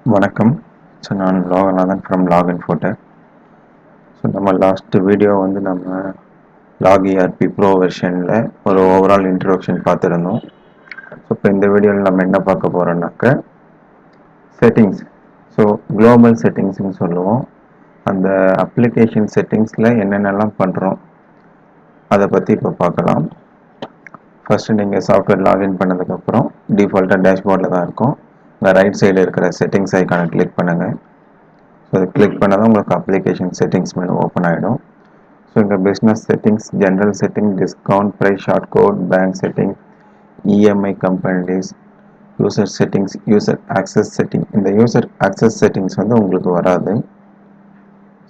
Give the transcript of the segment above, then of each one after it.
வணக்கம். ஸோ நான் Loganathan from login photo. So நம்ம லாஸ்ட் வீடியோ நம்ம லாக்இஆர்பி ப்ரோ வெர்ஷனில் ஒரு ஓவரால் இன்ட்ரோடக்ஷன் பார்த்துருந்தோம். ஸோ இப்போ இந்த வீடியோவில் நம்ம என்ன பார்க்க போகிறோம்னாக்க செட்டிங்ஸ். ஸோ குளோபல் செட்டிங்ஸ்னு சொல்லுவோம். அந்த அப்ளிகேஷன் செட்டிங்ஸில் என்னென்னலாம் பண்ணுறோம் அதை பற்றி இப்போ பார்க்கலாம். ஃபஸ்ட்டு நீங்கள் சாஃப்ட்வேர் லாகின் பண்ணதுக்கப்புறம் டிஃபால்ட்டாக டேஷ்போர்டில் தான் இருக்கும். இந்த ரைட் சைடில் இருக்கிற செட்டிங்ஸ் ஐக்கானை கிளிக் பண்ணுங்கள். ஸோ அதை கிளிக் பண்ணால் தான் உங்களுக்கு அப்ளிகேஷன் செட்டிங்ஸ் மெனு ஓப்பன் ஆகிடும். ஸோ இங்கே business settings, general setting, discount, price, short code, bank setting, EMI companies, user settings, user access setting. இந்த யூசர் ஆக்சஸ் செட்டிங்ஸ் உங்களுக்கு வராது.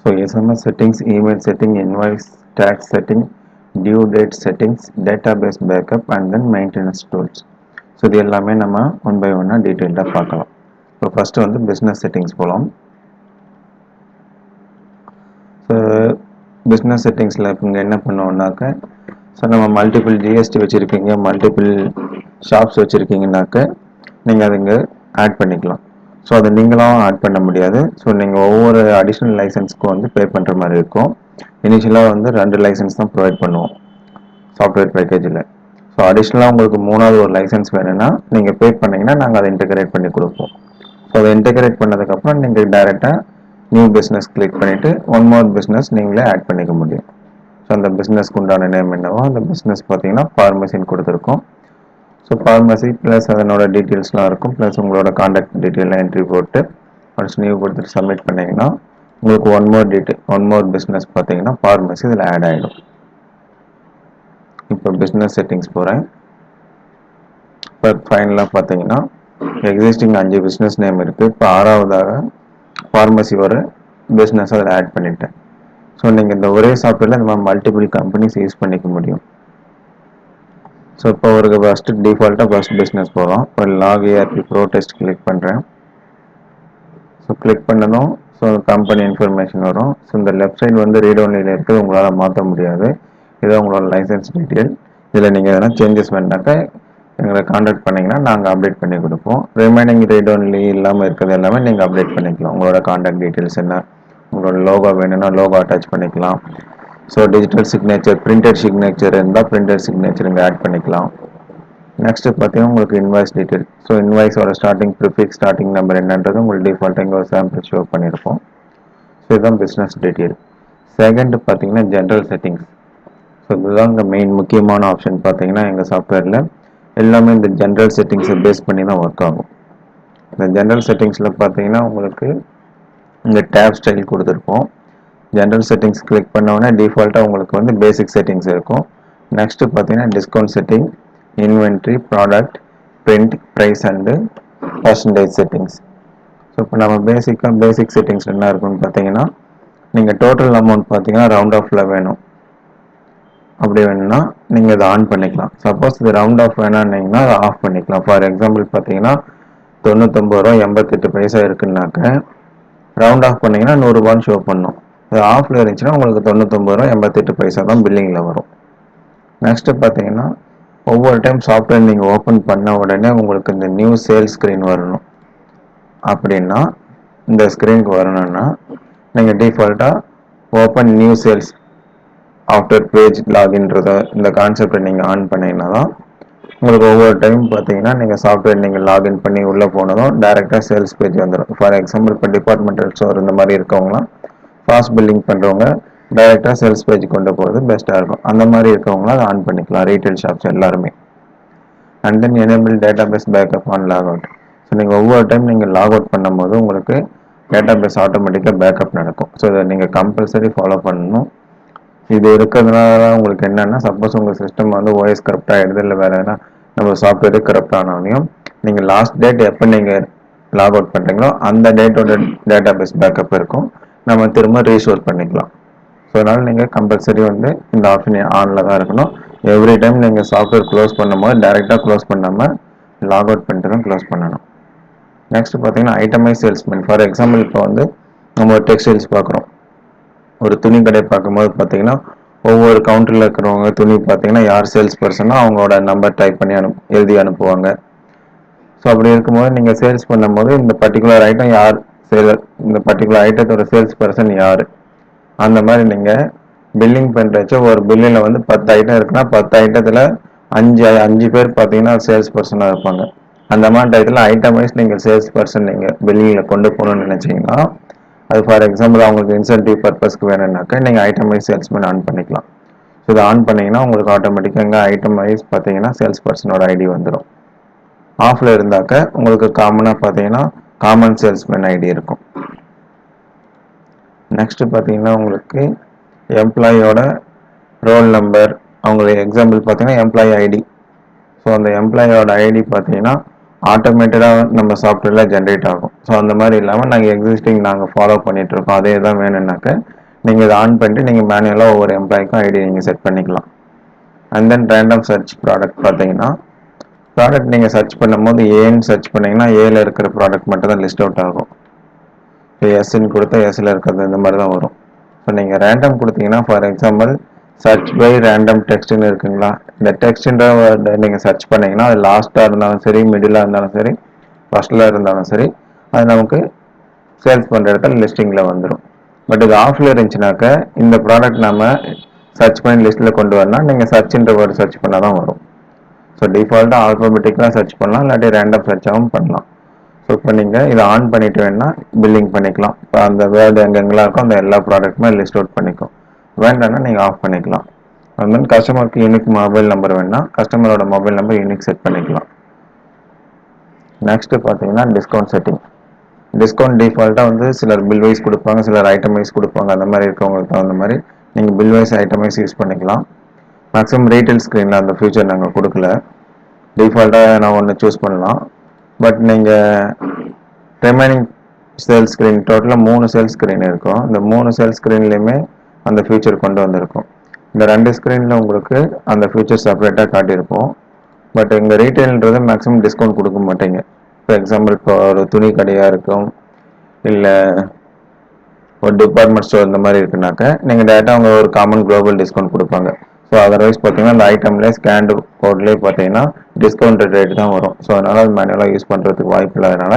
So SMS settings, email setting, invoice, tax setting, due date settings, database backup and then maintenance tools. So இது எல்லாமே நம்ம one by ஒன்னாக டீட்டெயில்டாக பார்க்கலாம். So first business settings போகலாம். ஸோ பிஸ்னஸ் செட்டிங்ஸில் இங்கே என்ன பண்ணுவோம்னாக்க, ஸோ நம்ம மல்டிபிள் ஜிஎஸ்டி வச்சுருக்கீங்க, மல்டிபிள் ஷாப்ஸ் வச்சுருக்கீங்கனாக்க நீங்கள் அதை இங்கே ஆட் பண்ணிக்கலாம். ஸோ அதை நீங்களும் ஆட் பண்ண முடியாது. ஸோ நீங்கள் ஒவ்வொரு அடிஷ்னல் லைசன்ஸ்க்கும் பே பண்ணுற மாதிரி இருக்கும். இனிஷியலாக 2 லைசன்ஸ் தான் ப்ரொவைட் பண்ணுவோம் சாஃப்ட்வேர் பேக்கேஜில். ஸோ அடிஷ்னலாக உங்களுக்கு 3வது ஒரு லைசன்ஸ் வேணும்னா நீங்கள் பே பண்ணிங்கன்னா நாங்கள் அதை இன்டெகிரேட் பண்ணி கொடுப்போம். ஸோ அதை இன்டெகிரேட் பண்ணதுக்கப்புறம் நீங்கள் டைரெக்டாக நியூ பிஸ்னஸ் கிளிக் பண்ணிவிட்டு ஒன் மோர் பிஸ்னஸ் நீங்களே ஆட் பண்ணிக்க முடியும். ஸோ அந்த பிஸ்னஸ்க்கு உண்டான நேம் என்னவோ அந்த பிஸ்னஸ் பார்த்தீங்கன்னா ஃபார்மசின்னு கொடுத்துருக்கோம். ஸோ ஃபார்மசி ப்ளஸ் அதனோட டீட்டெயில்ஸ்லாம் இருக்கும், ப்ளஸ் உங்களோட கான்டாக்ட் டீட்டெயிலாம் என்ட்ரி போட்டு ஒன்ஸ் நியூ கொடுத்துட்டு சப்மிட் பண்ணிங்கன்னா உங்களுக்கு ஒன் மோர் பிஸ்னஸ் பார்த்தீங்கன்னா ஃபார்மசி இதில் ஆட் ஆகிடும். இப்போ பிஸ்னஸ் செட்டிங்ஸ் போகிறேன். இப்போ ஃபைனலாக பார்த்தீங்கன்னா எக்ஸிஸ்டிங் 5 பிஸ்னஸ் நேம் இருக்குது. இப்போ 6வதாக ஃபார்மசி ஒரு பிஸ்னஸ் அதில் ஆட் பண்ணிட்டேன். ஸோ நீங்கள் இந்த ஒரே சாஃப்ட்வேரில் இந்த மாதிரி மல்டிபிள் கம்பெனிஸ் யூஸ் பண்ணிக்க முடியும். ஸோ இப்போ ஒரு ஃபஸ்ட்டு டிஃபால்ட்டாக ஃபஸ்ட் பிஸ்னஸ் போகிறோம். இப்போ லாக்இஆர்பி ப்ரோ டெஸ்ட் கிளிக் பண்ணுறேன். ஸோ கிளிக் பண்ணதும் ஸோ கம்பெனி இன்ஃபர்மேஷன் வரும். ஸோ இந்த லெஃப்ட் சைடு ரீட் ஒன்லியில் இருக்குது, உங்களால் மாற்ற முடியாது. இதை உங்களோட லைசன்ஸ் டீட்டெயில். இதில் நீங்கள் எதனா சேஞ்சஸ் வேணுனாக்கா எங்களை கான்டாக்ட் பண்ணிங்கன்னா நாங்கள் அப்டேட் பண்ணி கொடுப்போம். ரிமைனிங் ரீட் ஒன்லி இல்லாமல் இருக்கிறது எல்லாமே நீங்கள் அப்டேட் பண்ணிக்கலாம். உங்களோட கான்டாக்ட் டீட்டெயில்ஸ் என்ன, உங்களோட லோகோ வேணும்னா லோகோ அட்டாச் பண்ணிக்கலாம். So digital signature, printed signature இருந்தால் பிரிண்டட் சிக்னேச்சர் இங்கே ஆட் பண்ணிக்கலாம். நெக்ஸ்ட்டு பார்த்தீங்கன்னா உங்களுக்கு இன்வாய்ஸ் டீட்டெயில். ஸோ இன்வாய்ஸோட ஸ்டார்டிங் ப்ரிஃபிக்ஸ், ஸ்டார்டிங் நம்பர் என்னன்றது உங்களுக்கு டிஃபால்ட்டாக இங்கே ஒரு சாம்பிள் ஷோ பண்ணியிருப்போம். ஸோ இதுதான் பிஸ்னஸ் டீட்டெயில். செகண்ட் பார்த்தீங்கன்னா ஜென்ரல் செட்டிங்ஸ். ஸோ இதுதான் இங்கே மெயின் முக்கியமான ஆப்ஷன். பார்த்தீங்கன்னா எங்கள் சாஃப்ட்வேரில் எல்லாமே இந்த ஜென்ரல் செட்டிங்ஸை பேஸ் பண்ணி தான் ஒர்க் ஆகும். இந்த ஜென்ரல் செட்டிங்ஸில் பார்த்தீங்கன்னா உங்களுக்கு இங்கே டேப் ஸ்டைல் கொடுத்துருப்போம். ஜென்ரல் செட்டிங்ஸ் கிளிக் பண்ணோடனே டிஃபால்ட்டாக உங்களுக்கு பேசிக் செட்டிங்ஸ் இருக்கும். நெக்ஸ்ட்டு பார்த்தீங்கன்னா discount setting, inventory, product, print, price and percentage settings. So இப்போ நம்ம பேசிக் செட்டிங்ஸ் என்ன இருக்குன்னு பார்த்தீங்கன்னா, நீங்கள் டோட்டல் அமௌண்ட் பார்த்தீங்கன்னா ரவுண்ட் ஆஃபில் வேணும். அப்படி வேணும்னா நீங்கள் இதை ஆன் பண்ணிக்கலாம். சப்போஸ் இது ரவுண்ட் ஆஃப் வேணான்னீங்கன்னா அதை ஆஃப் பண்ணிக்கலாம். ஃபார் எக்ஸாம்பிள் பார்த்தீங்கன்னா 99 ரூபா 88 பைசா இருக்குன்னாக்க ரவுண்ட் ஆஃப் பண்ணிங்கன்னா 100 ரூபான்னு ஷோ பண்ணும். இது ஆஃபில் இருந்துச்சுன்னா உங்களுக்கு 99 ரூபா 88 பைசா தான் பில்லிங்கில் வரும். நெக்ஸ்ட்டு பார்த்தீங்கன்னா ஒவ்வொரு டைம் சாஃப்ட்வேர் நீங்கள் ஓப்பன் பண்ண உடனே உங்களுக்கு இந்த நியூ சேல்ஸ் ஸ்க்ரீன் வரணும். அப்படின்னா இந்த ஸ்க்ரீனுக்கு வரணும்னா நீங்கள் டிஃபால்ட்டாக open new sales after page லாகின்றத இந்த கான்செப்டை நீங்கள் ஆன் பண்ணிங்கன்னா தான் உங்களுக்கு ஒவ்வொரு டைம் பார்த்தீங்கன்னா நீங்கள் சாஃப்ட்வேர் நீங்கள் லாகின் பண்ணி உள்ளே போனதும் டேரெக்டாக சேல்ஸ் பேஜ் வந்துடும். ஃபார் எக்ஸாம்பிள் இப்போ டிபார்ட்மெண்டல் ஸ்டோர் இந்த மாதிரி இருக்கவங்களாம் ஃபாஸ்ட் பில்லிங் பண்ணுறவங்க டைரெக்டாக சேல்ஸ் பேஜ் கொண்டு போகிறது பெஸ்ட்டாக இருக்கும். அந்த மாதிரி இருக்கவங்களாம் அதை ஆன் பண்ணிக்கலாம், ரீட்டைல் ஷாப்ஸ் எல்லாருமே. And then enable database backup on log out. So நீங்கள் ஒவ்வொரு டைம் நீங்கள் லாக் அவுட் பண்ணும்போது உங்களுக்கு டேட்டாபேஸ் ஆட்டோமேட்டிக்காக பேக்கப் நடக்கும். ஸோ இதை நீங்கள் கம்பல்சரி ஃபாலோ பண்ணணும். இது இருக்கிறதுனால உங்களுக்கு என்னென்னா, சப்போஸ் உங்கள் சிஸ்டம் ஓஎஸ் கரெக்ட் ஆகிடுது, இல்லை வேறு எதனா நம்ம சாஃப்ட்வேர் கரெக்ட் ஆனோனையும் நீங்கள் லாஸ்ட் டேட் எப்போ நீங்கள் லாக் அவுட் பண்ணுறீங்களோ அந்த டேட்டோட டேட்டாபேஸ் பேக்கப் இருக்கும், நம்ம திரும்ப ரீஸ்டோர் பண்ணிக்கலாம். ஸோ அதனால் நீங்கள் கம்பல்சரி இந்த ஆப்ஷன் ஆனில் தான் இருக்கணும். எவ்ரி டைம் நீங்கள் சாஃப்ட்வேர் க்ளோஸ் பண்ணும்போது டைரெக்டாக க்ளோஸ் பண்ணாமல் லாக் அவுட் பண்ணிட்டு தான் க்ளோஸ் பண்ணணும். நெக்ஸ்ட் பார்த்தீங்கன்னா ஐட்டமைஸ் சேல்ஸ்மென். ஃபார் எக்ஸாம்பிள் இப்போ நம்ம ஒரு டெக்ஸ்டைல்ஸ் பார்க்குறோம், ஒரு துணி கடை பார்க்கும்போது பார்த்தீங்கன்னா ஒவ்வொரு கவுண்டரில் இருக்கிறவங்க துணி பார்த்தீங்கன்னா யார் சேல்ஸ் பர்சனோ அவங்களோட நம்பர் டைப் பண்ணி எழுதி அனுப்புவாங்க. ஸோ அப்படி இருக்கும்போது நீங்கள் சேல்ஸ் பண்ணும்போது இந்த பர்டிகுலர் ஐட்டம் யார் சேல், இந்த பர்டிகுலர் ஐட்டத்தோட சேல்ஸ் பர்சன் யார், அந்த மாதிரி நீங்கள் பில்லிங் பண்ணுறச்ச ஒரு பில்லில் வந்து 10 ஐட்டம் இருக்குன்னா 10 ஐட்டத்தில் அஞ்சு அஞ்சு பேர் பார்த்தீங்கன்னா சேல்ஸ் பர்சனாக இருப்பாங்க. அந்த மாதிரி டயத்தில் ஐட்டம் வைஸ் நீங்கள் சேல்ஸ் பர்சன் நீங்கள் பில்லிங்கில் கொண்டு போகணும்னு நினச்சிங்கன்னா, அது ஃபார் எக்ஸாம்பிள் அவங்களுக்கு இன்சென்டிவ் பர்பஸ்க்கு வேணும்னாக்கா நீங்கள் ஐட்டம் வைஸ் சேல்ஸ்மேன் ஆன் பண்ணிக்கலாம். ஸோ இதை ஆன் பண்ணிங்கன்னா உங்களுக்கு ஆட்டோமேட்டிக்காக இங்கே ஐட்டம் வைஸ் பார்த்தீங்கன்னா சேல்ஸ் பர்சனோட ஐடி வந்துடும். ஆஃபில் இருந்தாக்க உங்களுக்கு காமனாக பார்த்தீங்கன்னா காமன் சேல்ஸ்மேன் ஐடி இருக்கும். நெக்ஸ்ட் பார்த்தீங்கன்னா உங்களுக்கு எம்ப்ளாயோட ரோல் நம்பர், அவங்களுக்கு எக்ஸாம்பிள் பார்த்தீங்கன்னா எம்ப்ளாயி ஐடி. ஸோ அந்த எம்ப்ளாயோட ஐடி பார்த்தீங்கன்னா ஆட்டோமேட்டடாக நம்ம சாஃப்ட்வேரில் ஜென்ரேட் ஆகும். ஸோ அந்த மாதிரி இல்லாமல் நாங்கள் ஃபாலோ பண்ணிகிட்ருக்கோம், அதே தான் வேணும்னாக்க நீங்கள் இதை ஆன் பண்ணிட்டு நீங்கள் மேனுவலாக ஒவ்வொரு எம்ப்ளாய்க்கும் ஐடி நீங்கள் செட் பண்ணிக்கலாம். And then random search product பார்த்தீங்கன்னா, ப்ராடக்ட் நீங்கள் சர்ச் பண்ணும்போது ஏன்னு சர்ச் பண்ணிங்கன்னா ஏல இருக்கிற ப்ராடக்ட் மட்டும் தான் லிஸ்ட் அவுட் ஆகும். இப்போ எஸ்ன்னு கொடுத்தா எஸ்ஸில் இருக்கிறது இந்த மாதிரி தான் வரும். ஸோ நீங்கள் ரேண்டம் கொடுத்தீங்கன்னா for example search by random டெக்ஸ்ட்னு இருக்குங்களா, இந்த டெக்ஸ்ட்ன்ற வேர்டை நீங்கள் சர்ச் பண்ணிங்கன்னா அது லாஸ்ட்டாக இருந்தாலும் சரி, மிடிலாக இருந்தாலும் சரி, ஃபஸ்ட்டில் இருந்தாலும் சரி, அது நமக்கு சேல்ஸ் பண்ணுற இடத்துல லிஸ்டிங்கில் வந்துடும். பட் இது ஆஃபில் இருந்துச்சுனாக்க இந்த ப்ராடக்ட் நம்ம சர்ச் பண்ணி லிஸ்ட்டில் கொண்டு வரணும், நீங்கள் சர்ச்ன்ற வேர்டு சர்ச் பண்ணால் தான் வரும். ஸோ டிஃபால்ட்டாக ஆல்ஃபபெட்டிக்கலாக சர்ச் பண்ணலாம், இல்லாட்டி ரேண்டம் சர்ச்சாகவும் பண்ணலாம். ஸோ இப்போ நீங்கள் இதை ஆன் பண்ணிட்டு வேணா பில்லிங் பண்ணிக்கலாம். இப்போ அந்த வேர்டு எங்கெங்கெல்லாம் இருக்கோ அந்த எல்லா ப்ராடக்ட்டுமே லிஸ்ட் அவுட் பண்ணிக்கும். வேண்டாம்னா நீங்கள் ஆஃப் பண்ணிக்கலாம். அது மாதிரி கஸ்டமருக்கு யூனிக் மொபைல் நம்பர் வேணா கஸ்டமரோட மொபைல் நம்பர் யூனிக் செட் பண்ணிக்கலாம். நெக்ஸ்ட் பார்த்தீங்கன்னா டிஸ்கவுண்ட் செட்டிங். டிஸ்கவுண்ட் டிஃபால்ட்டாக வந்து சிலர் பில் வைஸ் கொடுப்பாங்க, சிலர் ஐட்டம் வைஸ் கொடுப்பாங்க. அந்த மாதிரி இருக்கவங்களுக்கு தகுந்த மாதிரி நீங்கள் bill wise item wise use பண்ணிக்கலாம். மேக்ஸிமம் ரீட்டைல் ஸ்க்ரீனில் அந்த ஃபியூச்சர் நாங்கள் கொடுக்கல. டிஃபால்ட்டாக நான் ஒன்று சூஸ் பண்ணலாம். பட் நீங்கள் ரிமைனிங் சேல்ஸ் ஸ்க்ரீன் டோட்டலாக 3 சேல்ஸ் ஸ்க்ரீன் இருக்கும். இந்த 3 சேல்ஸ் ஸ்க்ரீன்லேயுமே அந்த ஃபியூச்சர் கொண்டு வந்திருக்கும். இந்த 2 ஸ்க்ரீனில் உங்களுக்கு அந்த ஃபியூச்சர் செப்பரேட்டாக காட்டியிருப்போம். பட் இங்கே ரீட்டைல்ன்றது மேக்ஸிமம் டிஸ்கவுண்ட் கொடுக்க மாட்டீங்க. ஃபார் எக்ஸாம்பிள் இப்போ ஒரு துணி கடையாக இருக்கும், இல்லை ஒரு டிபார்ட்மெண்ட் ஸ்டோர் இந்த மாதிரி இருக்குனாக்க நீங்கள் டேரெக்டாக அவங்க ஒரு காமன் குளோபல் டிஸ்கவுண்ட் கொடுப்பாங்க. ஸோ அதர்வைஸ் பார்த்தீங்கன்னா அந்த ஐட்டம்லேயே ஸ்கேண்டு கோட்லேயே பார்த்தீங்கன்னா டிஸ்கவுண்ட் ரேட் தான் வரும். ஸோ அதனால் அது மேனுவலாக யூஸ் பண்ணுறதுக்கு வாய்ப்பு இல்லாதனால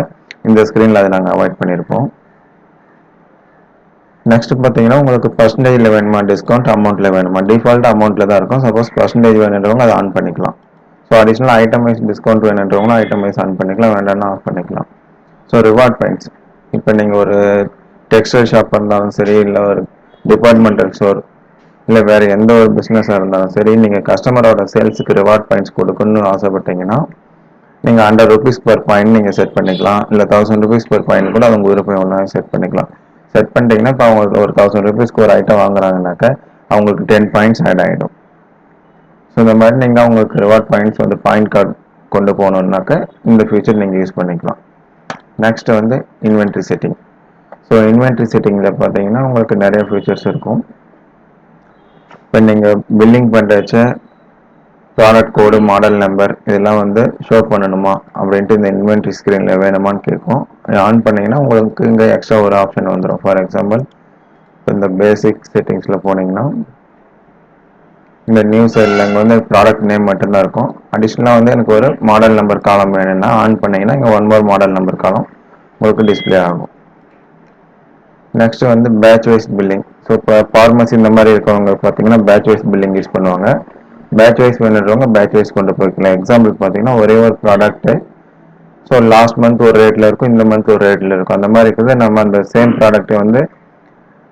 இந்த ஸ்க்ரீனில் அதை நாங்கள் அவாய்ட் பண்ணியிருப்போம். நெக்ஸ்ட் பார்த்தீங்கன்னா உங்களுக்கு பர்சன்டேஜில் வேணுமா டிஸ்கவுண்ட், அமௌண்ட்டில் வேணுமா, டிஃபால்ட் அமௌண்ட்டில் தான் இருக்கும். சப்போஸ் பர்சன்டேஜ் வேணுன்றவங்க அதை ஆன் பண்ணிக்கலாம். So additional item wise discount வேணுன்றவங்களும் ஐட்டம் வைஸ் ஆன் பண்ணிக்கலாம், வேண்டாம்னா ஆஃப் பண்ணிக்கலாம். ஸோ ரிவார்ட் பாயிண்ட்ஸ், இப்போ நீங்கள் ஒரு டெக்ஸ்டைல் ஷாப் இருந்தாலும் சரி, இல்லை ஒரு டிபார்ட்மெண்டல் ஸ்டோர், இல்லை வேறு எந்த ஒரு பிஸ்னஸாக இருந்தாலும் சரி, நீங்கள் கஸ்டமரோட சேல்ஸுக்கு ரிவார்ட் பாயிண்ட்ஸ் கொடுக்கணும்னு ஆசைப்பட்டீங்கன்னா நீங்கள் 100 rupees per பாயிண்ட் நீங்கள் செட் பண்ணிக்கலாம், இல்லை 1000 rupees per பாயிண்ட் கூட அவங்க விருப்பம் ஒன்றா செட் பண்ணிக்கலாம். செட் பண்ணிட்டீங்கன்னா இப்போ அவங்க ஒரு 1000 rupeesக்கு ஒரு ஐட்டம் வாங்குறாங்கனாக்க அவங்களுக்கு 10 பாயிண்ட்ஸ் ஆட் ஆகிடும். ஸோ இந்த மாதிரி நீங்கள் அவங்களுக்கு ரிவார்ட் பாயிண்ட்ஸ் வந்து பாயிண்ட் கார்டு கொண்டு போகணுன்னாக்க இந்த ஃபியூச்சர் நீங்கள் யூஸ் பண்ணிக்கலாம். நெக்ஸ்ட் வந்து இன்வென்ட்ரி செட்டிங். ஸோ இன்வென்ட்ரி செட்டிங்கில் பார்த்தீங்கன்னா உங்களுக்கு நிறைய ஃபீச்சர்ஸ் இருக்கும். இப்போ நீங்கள் பில்லிங் பண்ணுறச்ச ப்ராடக்ட் கோடு, மாடல் நம்பர் இதெல்லாம் வந்து ஷோ பண்ணணுமா அப்படின்ட்டு இந்த இன்வென்ட்ரி ஸ்க்ரீனில் வேணுமான்னு கேட்கும். ஆன் பண்ணிங்கன்னா உங்களுக்கு இங்கே எக்ஸ்ட்ரா ஒரு ஆப்ஷன் வந்துடும். ஃபார் எக்ஸாம்பிள் இந்த பேசிக் செட்டிங்ஸில் போனீங்கன்னா இந்த நியூ சைடில் இங்கே வந்து ப்ராடக்ட் நேம் மட்டும்தான் இருக்கும். அடிஷ்னலாக வந்து எனக்கு ஒரு மாடல் நம்பர் காலம் வேணும்னா ஆன் பண்ணிங்கன்னா இங்கே 1 more மாடல் நம்பர் காலம் உங்களுக்கு டிஸ்பிளே ஆகும். நெக்ஸ்ட் வந்து பேட்ச் வைஸ் பில்லிங். ஸோ இப்போ ஃபார்மசி இந்த மாதிரி இருக்கவங்க பார்த்தீங்கன்னா பேட்ச் வைஸ் பில்லிங் யூஸ் பண்ணுவாங்க. பேட்ச் வைஸ் வேணுன்றவங்க பேட்ச் வைஸ் கொண்டு போய்க்கலாம். எக்ஸாம்பிள் பார்த்தீங்கன்னா ஒரே ஒரு ப்ராடக்ட்டு ஸோ லாஸ்ட் மந்த் ஒரு ரேட்டில் இருக்கும், இந்த மந்த் ஒரு ரேட்டில் இருக்கும். அந்த மாதிரி இருக்குது. நம்ம அந்த சேம் ப்ராடக்ட்டை வந்து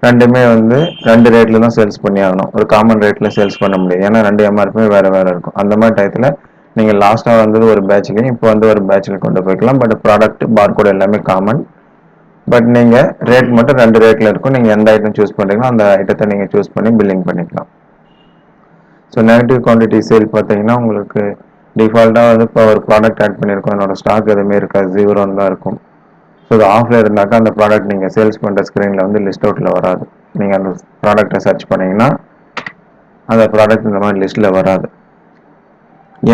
ரெண்டுமே வந்து 2 ரேட்டில் தான் சேல்ஸ் பண்ணி ஆகணும். ஒரு காமன் ரேட்டில் சேல்ஸ் பண்ண முடியாது, ஏன்னா 2 எம்ஆர்பியுமே வேறு வேறு இருக்கும். அந்த மாதிரி டயத்தில் நீங்கள் லாஸ்ட்டாக வந்தது ஒரு பேட்ச்லையும் இப்போ வந்து ஒரு பேட்சில் கொண்டு போய்க்கலாம். பட் ப்ராடக்ட் பார்கோட் எல்லாமே காமன். பட் நீங்கள் ரேட் மட்டும் 2 ரேட்டில் இருக்கும். நீங்கள் எந்த ஐட்டம் சூஸ் பண்ணுறீங்களோ அந்த ஐட்டத்தை நீங்கள் சூஸ் பண்ணி பில்லிங் பண்ணிக்கலாம். ஸோ நெகட்டிவ் குவான்டிட்டி சேல் பார்த்தீங்கன்னா உங்களுக்கு டிஃபால்ட்டாக வந்து இப்போ ஒரு ப்ராடக்ட் ஆட் பண்ணியிருக்கோம், என்னோட ஸ்டாக் எதுவுமே இருக்காது, 0 தான் இருக்கும். ஸோ இது ஆஃபில் இருந்தாக்கா அந்த ப்ராடக்ட் நீங்கள் சேல்ஸ் பண்ணுற ஸ்க்ரீனில் வந்து லிஸ்ட் அவுட்டில் வராது. நீங்கள் அந்த ப்ராடக்டை சர்ச் பண்ணிங்கன்னா அந்த ப்ராடக்ட் இந்த மாதிரி லிஸ்ட்டில் வராது.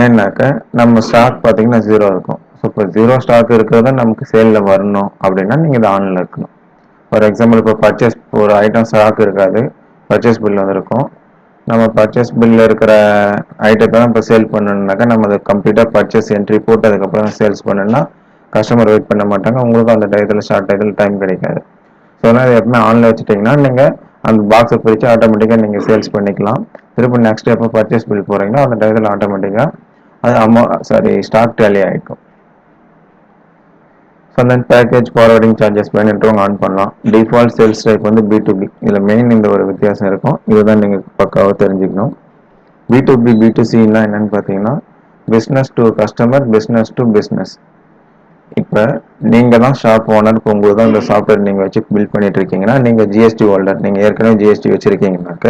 ஏன்னாக்க நம்ம ஸ்டாக் பார்த்தீங்கன்னா 0 இருக்கும். ஸோ இப்போ 0 ஸ்டாக் இருக்கிறத நமக்கு சேலில் வரணும் அப்படின்னா நீங்கள் இது ஆனில் இருக்கணும். ஃபார் எக்ஸாம்பிள் இப்போ பர்ச்சேஸ் ஒரு ஐட்டம் ஸ்டாக் இருக்காது, பர்ச்சேஸ் பில் வந்திருக்கும், நம்ம பர்ச்சேஸ் பில்ல இருக்கிற ஐட்டத்தை தான் இப்போ சேல் பண்ணணுன்னாக்கா நம்ம அதை கம்ப்ளீட்டாக பர்ச்சேஸ் என்ட்ரி போட்டு அதுக்கப்புறம் சேல்ஸ் பண்ணணும்னா கஸ்டமர் வெயிட் பண்ண மாட்டாங்க, உங்களுக்கும் அந்த டயத்தில் ஷார்ட் டயத்தில் டைம் கிடைக்காது. ஸோ அதனால் எப்பவுமே ஆன்ல வச்சுட்டிங்கன்னா நீங்கள் அந்த பாக்ஸை பிரித்து ஆட்டோமேட்டிக்காக நீங்கள் சேல்ஸ் பண்ணிக்கலாம். திரும்ப நெக்ஸ்ட் எப்போ பர்ச்சேஸ் பில் போகிறீங்களோ அந்த டயத்தில் ஆட்டோமேட்டிக்காக அது ஸ்டாக் டேலி ஆகிக்கும். So then package forwarding charges வேணுன்றவங்க ஆன் பண்ணலாம். டிஃபால்ட் சேல்ஸ் டைப் வந்து B2B. இதில் மெயின் இந்த ஒரு வித்தியாசம் இருக்கும், இதுதான் நீங்கள் பக்காவாக தெரிஞ்சுக்கணும். B2B B2Cன்னா என்னன்னு பார்த்தீங்கன்னா business to customer, business to business. இப்போ நீங்கள் தான் ஷாப் ஓனர், இப்போ உங்களுக்கு தான் இந்த சாஃப்ட்வேர் நீங்கள் வச்சு பில்ட் பண்ணிட்டு இருக்கீங்கன்னா நீங்கள் ஜிஎஸ்டி ஹோல்டர், நீங்கள் ஏற்கனவே ஜிஎஸ்டி வச்சுருக்கீங்கனாக்க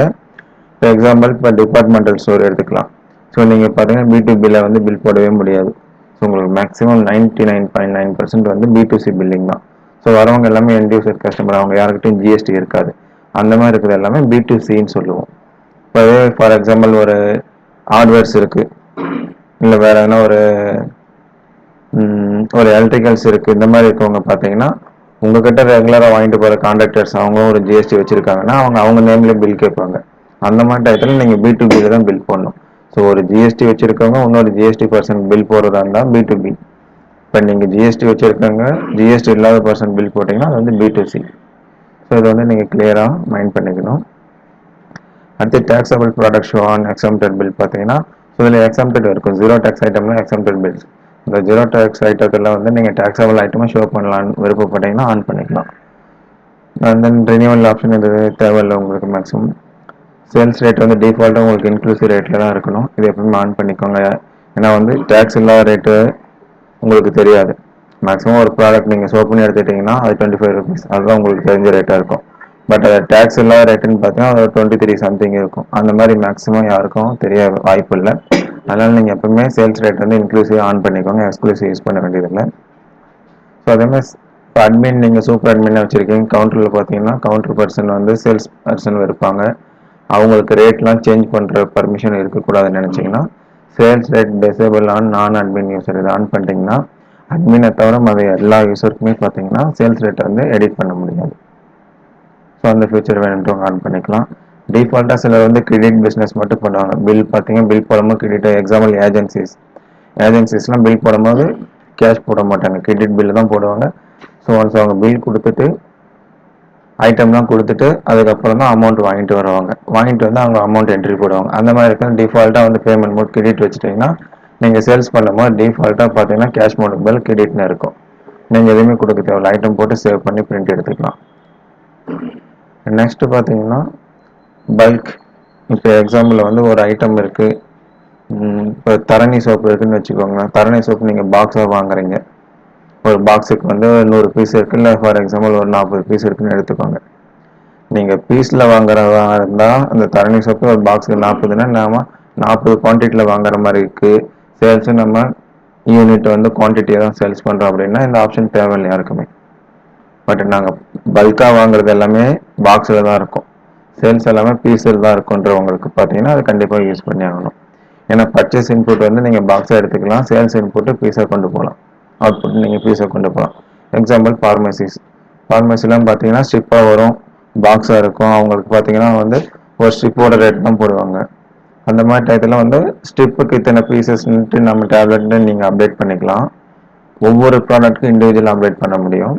இப்போ எக்ஸாம்பிள் இப்போ டிபார்ட்மெண்டல் ஸ்டோர் எடுத்துக்கலாம். ஸோ நீங்கள் பார்த்தீங்கன்னா B2Bயில் வந்து பில் போடவே முடியாது. ஸோ உங்களுக்கு மேக்ஸிமம் 99.9% வந்து B2C பில்லிங் தான். ஸோ வரவங்க எல்லாமே எண்ட் யூசர் கஸ்டமர், அவங்க யாருக்கிட்டையும் ஜிஎஸ்டி இருக்காது. அந்த மாதிரி இருக்கிறது எல்லாமே B2Cன்னு சொல்லுவோம். இப்போவே ஃபார் எக்ஸாம்பிள் ஒரு ஹார்ட்வேர்ஸ் இருக்குது, இல்லை வேறு எதனா ஒரு எலக்ட்ரிக்கல்ஸ் இருக்குது, இந்த மாதிரி இருக்கவங்க பார்த்தீங்கன்னா உங்ககிட்ட ரெகுலராக வாங்கிட்டு போகிற கான்ட்ராக்டர்ஸ் அவங்களும் ஒரு ஜிஎஸ்டி வச்சுருக்காங்கன்னா அவங்க நேம்லேயே பில் கேட்பாங்க. அந்த மாதிரி டயத்தில் நீங்கள் B2Bயில் தான் பில் பண்ணணும். ஸோ ஒரு ஜிஎஸ்டி வச்சுருக்கவங்க இன்னொரு ஜிஎஸ்டி பர்சன் பில் போடுறதா இருந்தால் B2B. இப்போ நீங்கள் ஜிஎஸ்டி வச்சுருக்கவங்க ஜிஎஸ்டி இல்லாத பர்சன் பில் போட்டிங்கன்னா அது வந்து B2C. ஸோ இதை வந்து நீங்கள் கிளியராக மைண்ட் பண்ணிக்கணும். அடுத்து taxable product show on exempted bill பார்த்தீங்கன்னா ஸோ இதில் எக்ஸம்டட் இருக்கும். ஜீரோ டேக்ஸ் ஐட்டம்லாம் எக்ஸம்டட் பில்ஸ். இந்த ஜீரோ டேக்ஸ் ஐட்டத்தில் வந்து நீங்கள் டேக்ஸபிள் ஐட்டமாக ஷோ பண்ணலான்னு விருப்பப்பட்டீங்கன்னா ஆன் பண்ணிக்கலாம். அண்ட் தென் ரினியூவல் ஆப்ஷன் இது தேவையில்லை உங்களுக்கு. மேக்ஸிமம் சேல்ஸ் ரேட் வந்து டிஃபால்ட்டாக உங்களுக்கு இன்க்ளூசிவ் ரேட்டில் தான் இருக்கணும். இது எப்பவுமே ஆன் பண்ணிக்கோங்க. ஏன்னா வந்து டேக்ஸ் இல்லாத ரேட்டு உங்களுக்கு தெரியாது. மேக்ஸிமம் ஒரு ப்ராடக்ட் நீங்கள் ஷோ பண்ணி எடுத்துட்டிங்கன்னா அது 25 rupees, அதுதான் உங்களுக்கு தெரிஞ்ச ரேட்டாக இருக்கும். பட் அது டேக்ஸ் இல்லாத ரேட்டுன்னு பார்த்தீங்கன்னா அது 23 சம்திங் இருக்கும். அந்த மாதிரி மேக்ஸிமம் யாருக்கும் தெரிய வாய்ப்பு இல்லை. அதனால் நீங்கள் எப்பவுமே சேல்ஸ் ரேட் வந்து இன்க்ளூசிவ் ஆன் பண்ணிக்கோங்க, எக்ஸ்க்ளூசிவ் யூஸ் பண்ண வேண்டியதில்லை. ஸோ அதேமாதிரி இப்போ அட்மின் நீங்கள் சூப்பர் அட்மின் வச்சுருக்கீங்க, கவுண்டரில் பார்த்தீங்கன்னா கவுண்டர் பர்சன் வந்து சேல்ஸ் பர்சன் இருப்பாங்க. அவங்களுக்கு ரேட்லாம் சேஞ்ச் பண்ணுற பர்மிஷன் இருக்கக்கூடாதுன்னு நினச்சிங்கன்னா சேல்ஸ் ரேட் டிசேபிள் ஆன் நான் அட்மின் யூசர் இதை ஆன் பண்ணிட்டீங்கன்னா அட்மினை தவிர மற்ற எல்லா யூசருக்குமே பார்த்தீங்கன்னா சேல்ஸ் ரேட்டை வந்து எடிட் பண்ண முடியாது. ஸோ அந்த ஃபியூச்சர் வேணுன்றவங்க ஆன் பண்ணிக்கலாம். டிஃபால்ட்டாக சிலர் வந்து கிரெடிட் பிஸ்னஸ் மட்டும் பண்ணுவாங்க. பில் பார்த்தீங்கன்னா பில் போடும்போது கிரெடிட், எக்ஸாம்பிள் ஏஜென்சிஸ்லாம் பில் போடும்போது கேஷ் போட மாட்டாங்க, கிரெடிட் பில்லு தான் போடுவாங்க. ஸோ ஒன்ஸ் அவங்க பில் கொடுத்துட்டு ஐட்டம்லாம் கொடுத்துட்டு அதுக்கப்புறம் தான் அமௌண்ட் வாங்கிட்டு வருவாங்க. வாங்கிட்டு வந்து அவங்க அமௌண்ட் என்ட்ரி போடுவாங்க. அந்த மாதிரி இருக்கும். டிஃபால்ட்டாக வந்து பேமெண்ட் மோட் கிரெடிட் வச்சுட்டிங்கன்னா நீங்கள் சேல்ஸ் பண்ணும்போது டிஃபால்ட்டாக பார்த்தீங்கன்னா கேஷ் மோட் பதில் கிரெடிட்னு இருக்கும். நீங்கள் எதுவுமே கொடுக்க தேவையில்ல, ஐட்டம் போட்டு சேவ் பண்ணி பிரிண்ட் எடுத்துக்கலாம். நெக்ஸ்ட் பார்த்தீங்கன்னா பல்க். இப்போ எக்ஸாம்பிள் வந்து ஒரு ஐட்டம் இருக்குது, இப்போ தரணி சோப்பு இருக்குதுன்னு வச்சுக்கோங்களேன். தரணி சோப்பு நீங்கள் பாக்ஸாக வாங்குறீங்க, ஒரு பாக்ஸுக்கு வந்து 100 பீஸ் இருக்குது, இல்லை ஃபார் எக்ஸாம்பிள் ஒரு 40 பீஸ் இருக்குன்னு எடுத்துக்கோங்க. நீங்கள் பீஸில் வாங்குறதா இருந்தால் அந்த தரணி சோப்பு ஒரு பாக்ஸுக்கு 40ன்னா நாம் 40 குவான்டிட்டியில் வாங்குற மாதிரி இருக்குது. சேல்ஸு நம்ம யூனிட் வந்து குவான்டிட்டியை தான் சேல்ஸ் பண்ணுறோம் அப்படின்னா இந்த ஆப்ஷன் தேவையில்லை யாருக்குமே. பட் நாங்கள் பல்காக வாங்குறது எல்லாமே பாக்ஸில் தான் இருக்கும், சேல்ஸ் எல்லாமே பீஸில் தான் இருக்குன்றவங்களுக்கு பார்த்தீங்கன்னா அது கண்டிப்பாக யூஸ் பண்ணி ஆகணும். ஏன்னா பர்ச்சேஸ் இன்புட் வந்து நீங்கள் பாக்ஸாக எடுத்துக்கலாம், சேல்ஸ் இன்புட்டு பீஸாக கொண்டு போகலாம், அவுட்புட் நீங்கள் பீஸாக கொண்டு போகலாம். எக்ஸாம்பிள் ஃபார்மசிலாம் பார்த்தீங்கன்னா ஸ்ட்ரிப்பாக வரும், பாக்ஸாக இருக்கும். அவங்களுக்கு பார்த்தீங்கன்னா வந்து ஒரு ஸ்ட்ரிப்போட ரேட் தான் போடுவாங்க. அந்த மாதிரி டயத்தில் வந்து ஸ்ட்ரிப்புக்கு இத்தனை பீசஸ்ன்ட்டு நம்ம டேப்லெட்னு நீங்கள் அப்டேட் பண்ணிக்கலாம். ஒவ்வொரு ப்ராடக்ட்டுக்கும் இண்டிவிஜுவலாக அப்டேட் பண்ண முடியும்.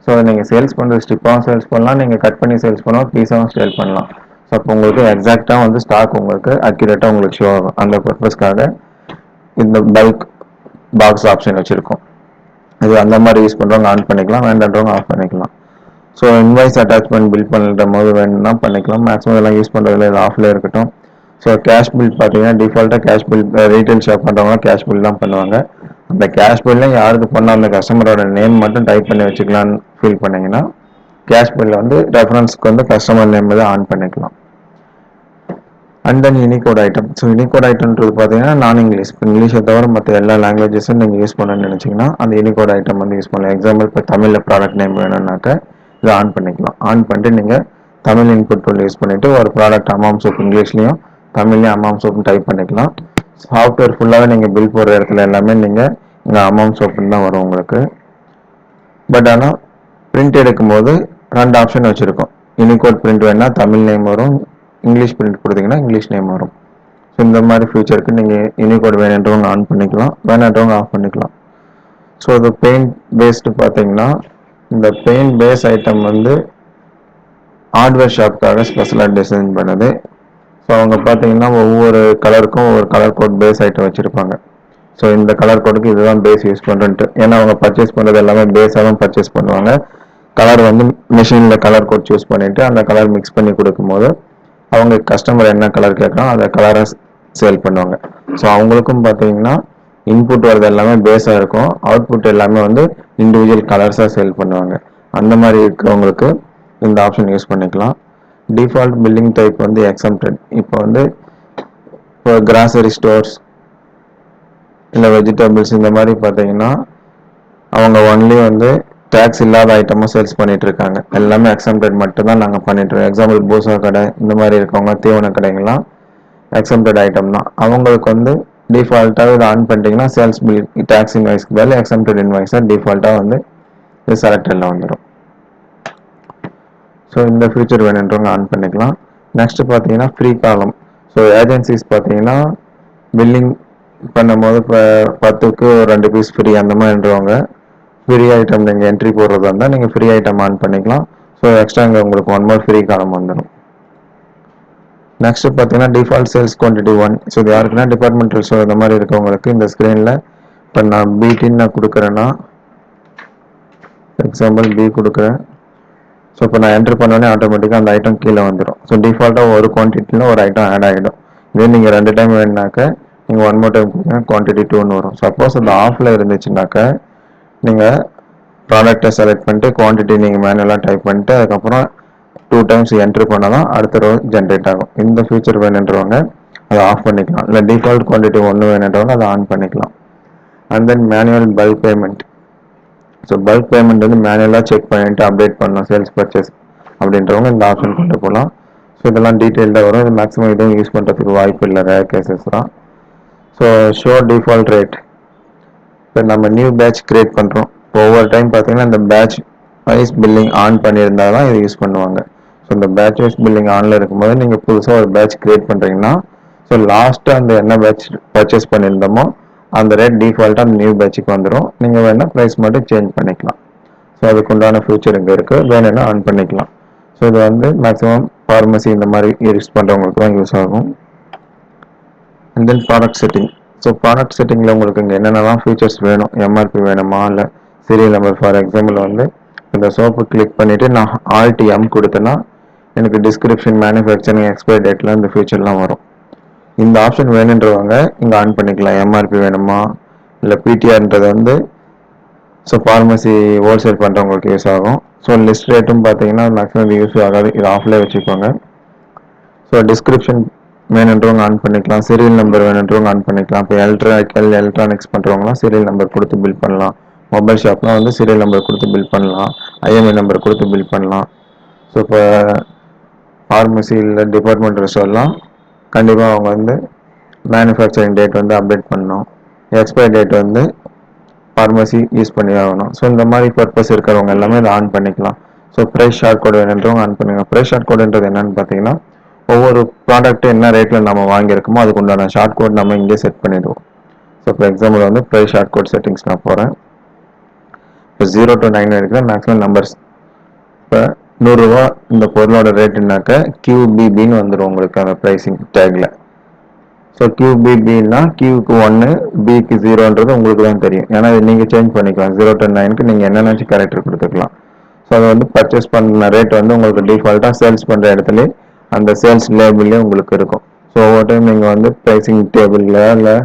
ஸோ அதை நீங்கள் சேல்ஸ் பண்ணுறது ஸ்ட்ரிப்பாகவும் சேல்ஸ் பண்ணலாம், நீங்கள் கட் பண்ணி சேல்ஸ் பண்ணலாம், பீஸாகவும் சேல் பண்ணலாம். ஸோ அப்போ உங்களுக்கு எக்ஸாக்டாக வந்து ஸ்டாக் உங்களுக்கு அக்யூரேட்டாக உங்களுக்கு ஷோ ஆகும். அந்த பர்பஸ்க்காக இந்த பல்க் பாக்ஸ் ஆப்ஷன் வச்சுருக்கோம். இது அந்த மாதிரி யூஸ் பண்ணுறவங்க ஆன் பண்ணிக்கலாம், வேண்டான்றவங்க ஆஃப் பண்ணிக்கலாம். ஸோ இன்வாய்ஸ் அட்டாச்மெண்ட் பில் பண்ணுற போது வேணும்னா பண்ணிக்கலாம். மேக்ஸிமம் இதெல்லாம் யூஸ் பண்ணுறதுல இது ஆஃபில் இருக்கட்டும். ஸோ கேஷ் பில் பார்த்தீங்கன்னா டிஃபால்ட்டாக கேஷ் பில் ரீட்டைல் ஷாப் பண்ணுறவங்க கேஷ் பில் தான் பண்ணுவாங்க. அந்த கேஷ் பில்லையும் யாருக்கு பண்ணால் அந்த கஸ்டமரோட நேம் மட்டும் டைப் பண்ணி வச்சுக்கலான்னு ஃபீல் பண்ணிங்கன்னா கேஷ் பில்லில் வந்து ரெஃபரன்ஸ்க்கு வந்து கஸ்டமர் நேம் தான் ஆன் பண்ணிக்கலாம். And then unicode item. So unicode ஐட்டம்ன்றது பார்த்தீங்கன்னா நான் இங்கிலீஷை தவிர மற்ற எல்லா லாங்குவேஜஸும் நீங்கள் யூஸ் பண்ணணும்னு நினச்சிங்கன்னா அந்த யூனிகோட் ஐட்டம் வந்து யூஸ் பண்ணலாம். எக்ஸாம்பிள் இப்போ தமிழில் ப்ராடக்ட் நேம் வேணும்னாக்க இதை ஆன் பண்ணிக்கலாம். ஆன் பண்ணிட்டு நீங்கள் தமிழ் இன்புட் டூல் யூஸ் பண்ணிவிட்டு ஒரு ப்ராடக்ட் அமாம் சோப் இங்கிலீஷ்லையும் தமிழ்லையும் அமாம் சோப்னு டைப் பண்ணிக்கலாம். சாஃப்ட்வேர் ஃபுல்லாகவே நீங்கள் பில் போடுற இடத்துல எல்லாமே நீங்கள் இங்கே அமாம் சோப்புன்னு தான் வரும் உங்களுக்கு. பட் ஆனால் பிரிண்ட் எடுக்கும்போது 2 ஆப்ஷன் வச்சுருக்கோம். யூனிகோட் பிரிண்ட் வேணால் தமிழ் நேம் வரும், இங்கிலீஷ் பிரிண்ட் கொடுத்தீங்கன்னா இங்கிலீஷ் நேம் வரும். ஸோ இந்த மாதிரி ஃபியூச்சருக்கு நீங்கள் யூனிகோட் வேணுன்றவங்க ஆன் பண்ணிக்கலாம், வேணான்றவங்க ஆஃப் பண்ணிக்கலாம். ஸோ இது பெயிண்ட் பேஸ்டு பார்த்தீங்கன்னா இந்த பெயிண்ட் பேஸ் ஐட்டம் வந்து ஹார்ட்வேர் ஷாப்க்காக ஸ்பெஷலாக டிசைன் பண்ணுது. ஸோ அவங்க பார்த்தீங்கன்னா ஒவ்வொரு கலருக்கும் ஒவ்வொரு கலர் கோட் பேஸ் ஐட்டம் வச்சுருப்பாங்க. ஸோ இந்த கலர் கோடுக்கு இதுதான் பேஸ் யூஸ் பண்ணுறேன்ட்டு, ஏன்னா அவங்க பர்ச்சேஸ் பண்ணுறது எல்லாமே பேஸாக தான் பர்ச்சேஸ் பண்ணுவாங்க. கலர் வந்து மிஷினில் கலர் கோட் சூஸ் பண்ணிவிட்டு அந்த கலர் மிக்ஸ் பண்ணி கொடுக்கும்போது அவங்க கஸ்டமர் என்ன கலர் கேட்குறோம் அந்த கலரை சேல் பண்ணுவாங்க. ஸோ அவங்களுக்கும் பார்த்தீங்கன்னா இன்புட் வரது எல்லாமே பேஸாக இருக்கும், அவுட்புட் எல்லாமே வந்து இண்டிவிஜுவல் கலர்ஸாக சேல் பண்ணுவாங்க. அந்த மாதிரி இருக்கிறவங்களுக்கு இந்த ஆப்ஷன் யூஸ் பண்ணிக்கலாம். டிஃபால்ட் பில்லிங் டைப் வந்து எக்ஸம்ப்டட். இப்போ வந்து இப்போ கிராசரி ஸ்டோர்ஸ் இல்லை வெஜிடபிள்ஸ் இந்த மாதிரி பார்த்தீங்கன்னா அவங்க ஒன்லி வந்து டேக்ஸ் இல்லாத ஐட்டமும் சேல்ஸ் பண்ணிட்டு இருக்காங்க. எல்லாமே எக்ஸம்ப்டட் மட்டும் தான் நாங்கள் பண்ணிட்டு இருக்கோம். எக்ஸாம்பிள் பூசா கடை இந்த மாதிரி இருக்கவங்க தீவன கடைகள்லாம் எக்ஸம்ப்டட் ஐட்டம் தான். அவங்களுக்கு வந்து டிஃபால்ட்டாக இதை ஆன் பண்ணிட்டீங்கன்னா சேல்ஸ் பில் டேக்ஸ் இன்வாய்ஸ்க்கு பதில் எக்ஸம்ப்டட் இன்வாய்ஸாக டிஃபால்ட்டாக வந்து இது செலக்டடில் வந்துடும். ஸோ இந்த ஃபியூச்சர் வேணுன்றவங்க ஆன் பண்ணிக்கலாம். நெக்ஸ்ட் பார்த்தீங்கன்னா ஃப்ரீ காலம். ஸோ ஏஜென்சிஸ் பார்த்தீங்கன்னா பில்லிங் பண்ணும்போது இப்போ 10க்கு 2 பீஸ் ஃப்ரீ அந்த மாதிரின்றவங்க ஃப்ரீ ஐட்டம் நீங்கள் என்ட்ரி போடுறதா இருந்தால் நீங்கள் ஃப்ரீ ஐட்டம் ஆன் பண்ணிக்கலாம். ஸோ எக்ஸ்ட்ரா இங்கே உங்களுக்கு 1 more ஃப்ரீ காலம் வந்துடும். நெக்ஸ்ட் பார்த்தீங்கன்னா டிஃபால்ட் சேல்ஸ் குவான்டிட்டி 1. ஸோ இது யாருக்குன்னா டிபார்ட்மெண்டல் ஸ்டோர் இந்த மாதிரி இருக்கவங்களுக்கு இந்த ஸ்க்ரீனில் இப்போ நான் பி-டின்னு நான் கொடுக்குறேன்னா எக்ஸாம்பிள் பி கொடுக்குறேன். ஸோ இப்போ நான் என்ட்ரு பண்ணோடனே ஆட்டோமேட்டிக்காக அந்த ஐட்டம் கீழே வந்துடும். ஸோ டிஃபால்ட்டாக ஒரு குவான்டிட்டியில் ஒரு ஐட்டம் ஆட் ஆகிடும். இதே நீங்கள் 2 டைம் வேணுனாக்க நீங்கள் 1 more டைம் கொடுத்தீங்கன்னா குவான்டிட்டி 2ன்னு வரும். சப்போஸ் அந்த ஆஃபில் இருந்துச்சுனாக்க நீங்கள் ப்ராடக்டை செலக்ட் பண்ணிட்டு குவான்டிட்டி நீங்கள் மேனுவலாக டைப் பண்ணிட்டு அதுக்கப்புறம் 2 times என்ட்ரு பண்ணால் தான் அடுத்த ரோ ஜென்ரேட் ஆகும். இந்த ஃபியூச்சர் வேணுன்றவங்க அதை ஆஃப் பண்ணிக்கலாம். இல்லை டிஃபால்ட் குவான்டிட்டி 1 வேணுன்றவங்க அதை ஆன் பண்ணிக்கலாம். And then manual bulk payment. So bulk payment வந்து மேனுவலாக செக் பண்ணிட்டு அப்டேட் பண்ணலாம் சேல்ஸ் பர்ச்சேஸ் அப்படின்றவங்க இந்த ஆப்ஷன் கொண்டு போகலாம். ஸோ இதெல்லாம் டீட்டெயில்டாக வரும். இது மேக்ஸிமம் இதுவும் யூஸ் பண்ணுறதுக்கு வாய்ப்பு இல்லை, ரேர் கேசஸ் தான். So show default rate. இப்போ நம்ம நியூ பேட்ச் கிரியேட் பண்ணுறோம். ஒவ்வொரு டைம் பார்த்தீங்கன்னா இந்த பேட்ச் வைஸ் பில்லிங் ஆன் பண்ணியிருந்தால் தான் இதை யூஸ் பண்ணுவாங்க. ஸோ இந்த பேட்ச் வைஸ் பில்லிங் ஆனில் இருக்கும்போது நீங்கள் புதுசாக ஒரு பேட்ச் கிரியேட் பண்ணுறீங்கன்னா ஸோ லாஸ்ட்டாக அந்த என்ன பேட்ச் பர்ச்சேஸ் பண்ணியிருந்தோமோ அந்த ரேட் டிஃபால்ட்டாக அந்த நியூ பேட்சுக்கு வந்துடும். நீங்கள் வேணால் ப்ரைஸ் மட்டும் சேஞ்ச் பண்ணிக்கலாம். ஸோ அதுக்கு உண்டான ஃபியூச்சர் இங்கே இருக்குது, வேணும்னா ஆன் பண்ணிக்கலாம். ஸோ இது வந்து மேக்ஸிமம் ஃபார்மசி இந்த மாதிரி யூஸ் பண்ணுறவங்களுக்கு தான் யூஸ் ஆகும். And then product setting. So product செட்டிங்கில் உங்களுக்கு இங்கே என்னென்னலாம் ஃபீச்சர்ஸ் வேணும், எம்ஆர்பி வேணுமா இல்லை சீரியல் நம்பர். ஃபார் எக்ஸாம்பிள் வந்து இந்த சோப்பு கிளிக் பண்ணிவிட்டு நான் ஆல்டிஎம் கொடுத்தேன்னா எனக்கு டிஸ்கிரிப்ஷன், மேனுஃபேக்சரிங், எக்ஸ்பைரி டேட்லாம் இந்த ஃபியூச்சர்லாம் வரும். இந்த ஆப்ஷன் வேணுன்றவங்க இங்கே ஆன் பண்ணிக்கலாம். எம்ஆர்பி வேணுமா இல்லை பிடிஆர்ன்றது வந்து ஸோ ஃபார்மசி ஹோல்சேல் பண்ணுறவங்களுக்கு யூஸ் ஆகும். ஸோ லிஸ்ட் ரேட்டும் பார்த்தீங்கன்னா மேக்ஸிமம் இது யூஸ் ஆகாது, இது ஆஃப்லேயே வச்சுக்கோங்க. ஸோ டிஸ்கிரிப்ஷன் வேணுன்றவங்க ஆன் பண்ணிக்கலாம். சீரியல் நம்பர் வேணுன்றவங்க ஆன் பண்ணிக்கலாம். இப்போ எலக்ட்ரானிக்ஸ் பண்ணுறவங்களாம் சீரியல் நம்பர் கொடுத்து பில் பண்ணலாம். மொபைல் ஷாப்லாம் வந்து சீரியல் நம்பர் கொடுத்து பில் பண்ணலாம், ஐஎம்ஐ நம்பர் கொடுத்து பில் பண்ணலாம். ஸோ இப்போ ஃபார்மசி இல்லை டிபார்ட்மெண்டல் ஸ்டோர்லாம் கண்டிப்பாக அவங்க வந்து மேனுஃபேக்சரிங் டேட் வந்து அப்டேட் பண்ணணும், எக்ஸ்பைரி டேட் வந்து ஃபார்மசி யூஸ் பண்ணி ஆகணும். ஸோ இந்த மாதிரி பர்பஸ் இருக்கிறவங்க எல்லாமே இதை ஆன் பண்ணிக்கலாம். ஸோ ப்ரைஸ் ஷார்ட் கோடு வேணுன்றவங்க ஆன் பண்ணிக்கலாம். ப்ரைஸ் ஷார்ட் கோடுன்றது என்னன்னு பார்த்தீங்கன்னா ஒவ்வொரு ப்ராடக்ட் என்ன ரேட்டில் நம்ம வாங்கியிருக்கோமோ அதுக்கு உண்டான ஷார்ட் கோட் நம்ம இங்கே செட் பண்ணிடுவோம். ஸோ ஃபார் எக்ஸாம்பிள் வந்து ப்ரைஸ் ஷார்ட் கோட் செட்டிங்ஸ் நான் போகிறேன். இப்போ 0 to 9 வரைக்கும் மேக்ஸிமம் நம்பர்ஸ். இப்போ 100 ரூபா இந்த பொருளோட ரேட்டுனாக்க QBBன்னு வந்துடும் உங்களுக்கு அந்த ப்ரைஸிங் டேக்கில். ஸோ QBBன்னா Qக்கு 1, Bக்கு 0ன்றது உங்களுக்கு தான் தெரியும். ஏன்னா இது நீங்கள் சேஞ்ச் பண்ணிக்கலாம். 0 to 9க்கு நீங்கள் என்னென்ன கேரக்டர் கொடுத்துக்கலாம். ஸோ அது வந்து பர்ச்சேஸ் பண்ண ரேட் வந்து உங்களுக்கு டிஃபால்ட்டாக சேல்ஸ் பண்ணுற இடத்துல அந்த சேல்ஸ் லேபிள்லேயே உங்களுக்கு இருக்கும். ஸோ ஒவ்வொரு டைம் நீங்கள் வந்து ப்ரைஸிங் டேபிளில் இல்லை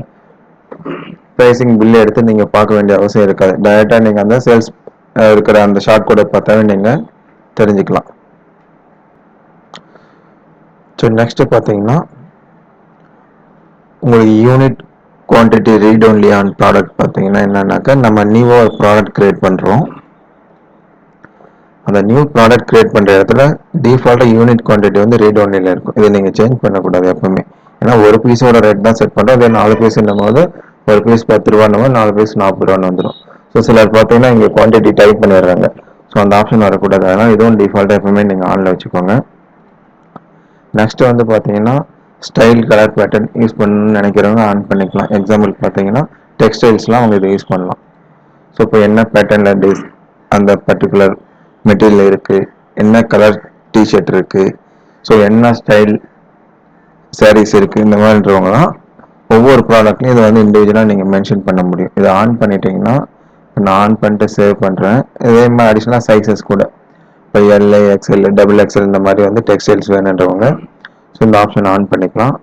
ப்ரைஸிங் பில்லு எடுத்து நீங்கள் பார்க்க வேண்டிய அவசியம் இருக்காது. டைரெக்டாக நீங்கள் அந்த சேல்ஸ் இருக்கிற அந்த ஷார்ட் கோடை பார்த்தாவே நீங்கள் தெரிஞ்சுக்கலாம். ஸோ நெக்ஸ்ட்டு பார்த்தீங்கன்னா உங்களுக்கு unit quantity read only on product பார்த்தீங்கன்னா என்னன்னாக்கா நம்ம நியூவாக ஒரு ப்ராடக்ட் கிரியேட் பண்ணுறோம். அந்த நியூ ப்ராடக்ட் கிரியேட் பண்ணுற இடத்துல டிஃபால்ட்டாக யூனிட் குவான்டிட்டி வந்து ரீட் ஒன்லியில் இருக்கும். இதை நீங்கள் சேஞ்ச் பண்ணக்கூடாது எப்பவுமே. ஏன்னா ஒரு பீஸோட ரேட் தான் செட் பண்ணுறோம். அதே 4 பீஸ்ன்னும் போது ஒரு பீஸ் 10 ரூபான்னு 4 பீஸ் 40 ரூபான்னு வந்துடும். ஸோ சிலர் பார்த்தீங்கன்னா இங்கே குவான்டிட்டி டைப் பண்ணிடுறாங்க. ஸோ அந்த ஆப்ஷன் வரக்கூடாது. அதனால் இதுவும் டிஃபால்ட்டாக எப்பவுமே நீங்கள் ஆனில் வச்சுக்கோங்க. நெக்ஸ்ட் வந்து பார்த்தீங்கன்னா ஸ்டைல் கலர் பேட்டர்ன் யூஸ் பண்ணணும்னு நினைக்கிறவங்க ஆன் பண்ணிக்கலாம். எக்ஸாம்பிள் பார்த்தீங்கன்னா டெக்ஸ்டைல்ஸ்லாம் அவங்க இதை யூஸ் பண்ணலாம். ஸோ இப்போ என்ன பேட்டர்னில் அந்த பர்டிகுலர் மெட்டீரியல் இருக்குது, என்ன கலர் டிஷர்ட் இருக்குது, ஸோ என்ன ஸ்டைல் சாரீஸ் இருக்குது, இந்த மாதிரின்றவங்கலாம் ஒவ்வொரு ப்ராடக்ட்லையும் இதை வந்து இண்டிவிஜுவலாக நீங்கள் மென்ஷன் பண்ண முடியும். இதை ஆன் பண்ணிட்டீங்கன்னா நான் ஆன் பண்ணிட்டு சேவ் பண்ணுறேன். இதே மாதிரி அடிஷ்னலாக சைஸஸ் கூட இப்போ எல்ஏ எக்ஸ்எல் டபுள் எக்ஸ்எல் இந்த மாதிரி வந்து டெக்ஸ்டைல்ஸ் வேணுன்றவங்க ஸோ இந்த ஆப்ஷன் ஆன் பண்ணிக்கலாம்.